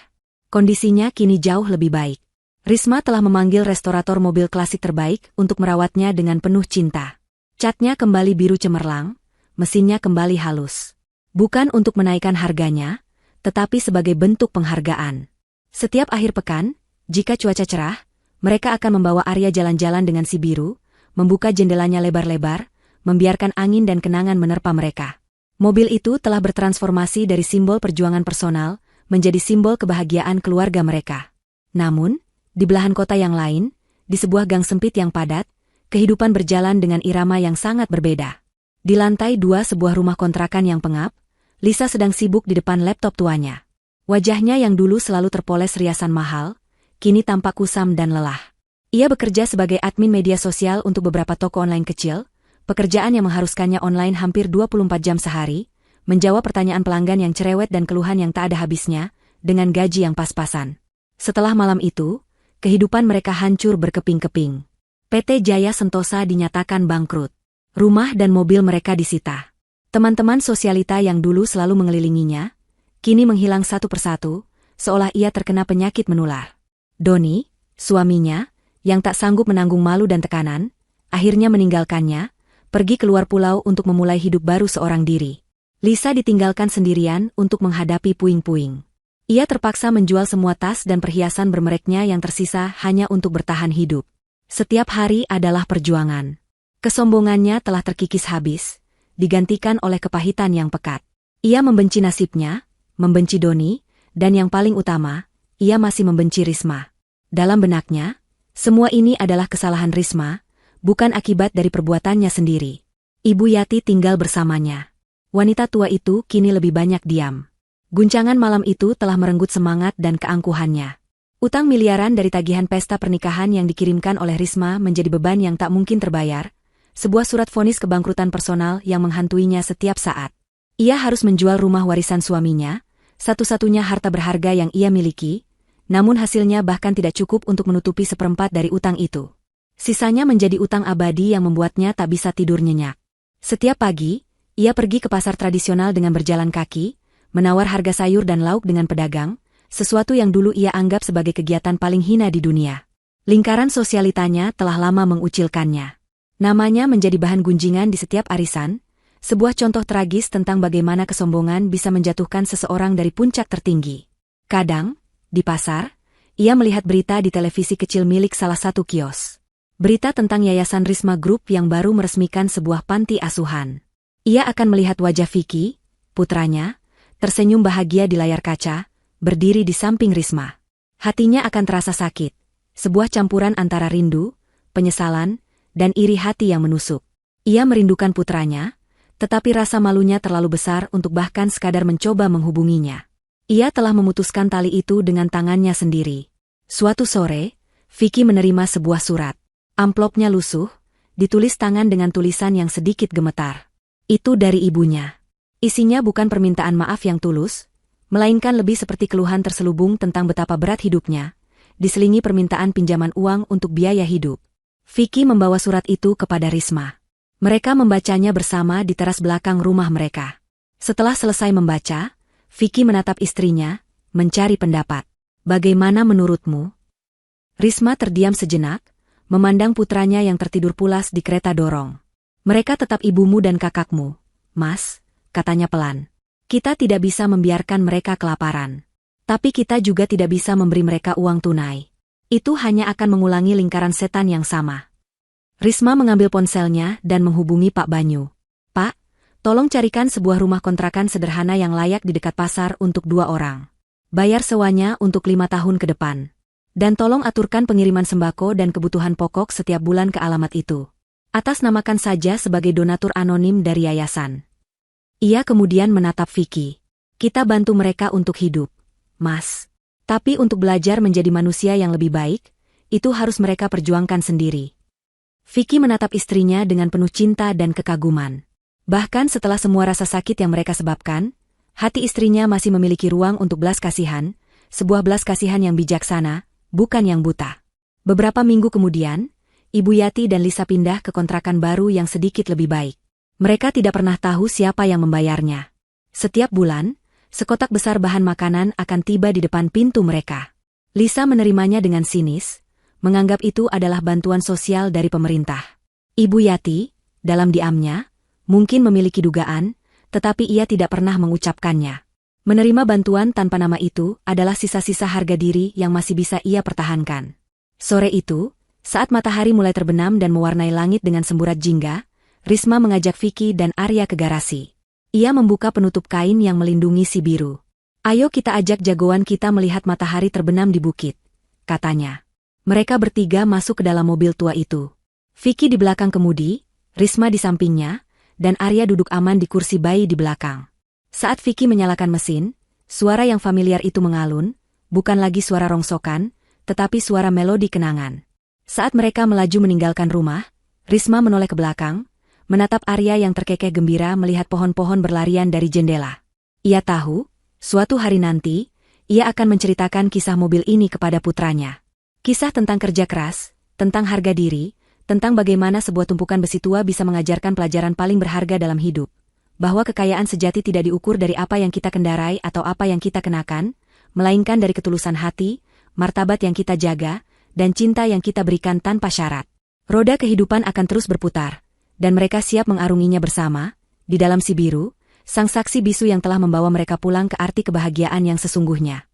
Kondisinya kini jauh lebih baik. Risma telah memanggil restorator mobil klasik terbaik untuk merawatnya dengan penuh cinta. Catnya kembali biru cemerlang, mesinnya kembali halus. Bukan untuk menaikkan harganya, tetapi sebagai bentuk penghargaan. Setiap akhir pekan, jika cuaca cerah, mereka akan membawa Arya jalan-jalan dengan si biru, membuka jendelanya lebar-lebar, membiarkan angin dan kenangan menerpa mereka. Mobil itu telah bertransformasi dari simbol perjuangan personal, menjadi simbol kebahagiaan keluarga mereka. Namun, di belahan kota yang lain, di sebuah gang sempit yang padat, kehidupan berjalan dengan irama yang sangat berbeda. Di lantai 2 sebuah rumah kontrakan yang pengap, Lisa sedang sibuk di depan laptop tuanya. Wajahnya yang dulu selalu terpoles riasan mahal, kini tampak kusam dan lelah. Ia bekerja sebagai admin media sosial untuk beberapa toko online kecil, pekerjaan yang mengharuskannya online hampir 24 jam sehari, menjawab pertanyaan pelanggan yang cerewet dan keluhan yang tak ada habisnya, dengan gaji yang pas-pasan. Setelah malam itu, kehidupan mereka hancur berkeping-keping. PT Jaya Sentosa dinyatakan bangkrut. Rumah dan mobil mereka disita. Teman-teman sosialita yang dulu selalu mengelilinginya, kini menghilang satu persatu, seolah ia terkena penyakit menular. Doni, suaminya, yang tak sanggup menanggung malu dan tekanan, akhirnya meninggalkannya, pergi keluar pulau untuk memulai hidup baru seorang diri. Lisa ditinggalkan sendirian untuk menghadapi puing-puing. Ia terpaksa menjual semua tas dan perhiasan bermereknya yang tersisa hanya untuk bertahan hidup. Setiap hari adalah perjuangan. Kesombongannya telah terkikis habis, digantikan oleh kepahitan yang pekat. Ia membenci nasibnya, membenci Doni, dan yang paling utama, ia masih membenci Risma. Dalam benaknya, semua ini adalah kesalahan Risma, bukan akibat dari perbuatannya sendiri. Ibu Yati tinggal bersamanya. Wanita tua itu kini lebih banyak diam. Guncangan malam itu telah merenggut semangat dan keangkuhannya. Utang miliaran dari tagihan pesta pernikahan yang dikirimkan oleh Risma menjadi beban yang tak mungkin terbayar, sebuah surat vonis kebangkrutan personal yang menghantuinya setiap saat. Ia harus menjual rumah warisan suaminya, satu-satunya harta berharga yang ia miliki, namun hasilnya bahkan tidak cukup untuk menutupi seperempat dari utang itu. Sisanya menjadi utang abadi yang membuatnya tak bisa tidur nyenyak. Setiap pagi, ia pergi ke pasar tradisional dengan berjalan kaki, menawar harga sayur dan lauk dengan pedagang, sesuatu yang dulu ia anggap sebagai kegiatan paling hina di dunia. Lingkaran sosialitanya telah lama mengucilkannya. Namanya menjadi bahan gunjingan di setiap arisan, sebuah contoh tragis tentang bagaimana kesombongan bisa menjatuhkan seseorang dari puncak tertinggi. Kadang, di pasar, ia melihat berita di televisi kecil milik salah satu kios. Berita tentang Yayasan Risma Group yang baru meresmikan sebuah panti asuhan. Ia akan melihat wajah Vicky, putranya, tersenyum bahagia di layar kaca, berdiri di samping Risma. Hatinya akan terasa sakit, sebuah campuran antara rindu, penyesalan, dan iri hati yang menusuk. Ia merindukan putranya, tetapi rasa malunya terlalu besar untuk bahkan sekadar mencoba menghubunginya. Ia telah memutuskan tali itu dengan tangannya sendiri. Suatu sore, Vicky menerima sebuah surat. Amplopnya lusuh, ditulis tangan dengan tulisan yang sedikit gemetar. Itu dari ibunya. Isinya bukan permintaan maaf yang tulus, melainkan lebih seperti keluhan terselubung tentang betapa berat hidupnya, diselingi permintaan pinjaman uang untuk biaya hidup. Vicky membawa surat itu kepada Risma. Mereka membacanya bersama di teras belakang rumah mereka. Setelah selesai membaca, Vicky menatap istrinya, mencari pendapat. Bagaimana menurutmu? Risma terdiam sejenak, memandang putranya yang tertidur pulas di kereta dorong. Mereka tetap ibumu dan kakakmu, Mas, katanya pelan. Kita tidak bisa membiarkan mereka kelaparan. Tapi kita juga tidak bisa memberi mereka uang tunai. Itu hanya akan mengulangi lingkaran setan yang sama. Risma mengambil ponselnya dan menghubungi Pak Banyu. Pak, tolong carikan sebuah rumah kontrakan sederhana yang layak di dekat pasar untuk 2 orang. Bayar sewanya untuk 5 tahun ke depan. Dan tolong aturkan pengiriman sembako dan kebutuhan pokok setiap bulan ke alamat itu. Atas namakan saja sebagai donatur anonim dari yayasan. Ia kemudian menatap Vicky. Kita bantu mereka untuk hidup, Mas. Tapi untuk belajar menjadi manusia yang lebih baik, itu harus mereka perjuangkan sendiri. Vicky menatap istrinya dengan penuh cinta dan kekaguman. Bahkan setelah semua rasa sakit yang mereka sebabkan, hati istrinya masih memiliki ruang untuk belas kasihan, sebuah belas kasihan yang bijaksana, bukan yang buta. Beberapa minggu kemudian, Ibu Yati dan Lisa pindah ke kontrakan baru yang sedikit lebih baik. Mereka tidak pernah tahu siapa yang membayarnya. Setiap bulan, sekotak besar bahan makanan akan tiba di depan pintu mereka. Lisa menerimanya dengan sinis, menganggap itu adalah bantuan sosial dari pemerintah. Ibu Yati, dalam diamnya, mungkin memiliki dugaan, tetapi ia tidak pernah mengucapkannya. Menerima bantuan tanpa nama itu adalah sisa-sisa harga diri yang masih bisa ia pertahankan. Sore itu, saat matahari mulai terbenam dan mewarnai langit dengan semburat jingga, Risma mengajak Vicky dan Arya ke garasi. Ia membuka penutup kain yang melindungi si biru. Ayo kita ajak jagoan kita melihat matahari terbenam di bukit, katanya. Mereka bertiga masuk ke dalam mobil tua itu. Vicky di belakang kemudi, Risma di sampingnya, dan Arya duduk aman di kursi bayi di belakang. Saat Vicky menyalakan mesin, suara yang familiar itu mengalun, bukan lagi suara rongsokan, tetapi suara melodi kenangan. Saat mereka melaju meninggalkan rumah, Risma menoleh ke belakang, menatap Arya yang terkekeh gembira melihat pohon-pohon berlarian dari jendela. Ia tahu, suatu hari nanti, ia akan menceritakan kisah mobil ini kepada putranya. Kisah tentang kerja keras, tentang harga diri, tentang bagaimana sebuah tumpukan besi tua bisa mengajarkan pelajaran paling berharga dalam hidup. Bahwa kekayaan sejati tidak diukur dari apa yang kita kendarai atau apa yang kita kenakan, melainkan dari ketulusan hati, martabat yang kita jaga, dan cinta yang kita berikan tanpa syarat. Roda kehidupan akan terus berputar. Dan mereka siap mengarunginya bersama, di dalam si biru, sang saksi bisu yang telah membawa mereka pulang ke arti kebahagiaan yang sesungguhnya.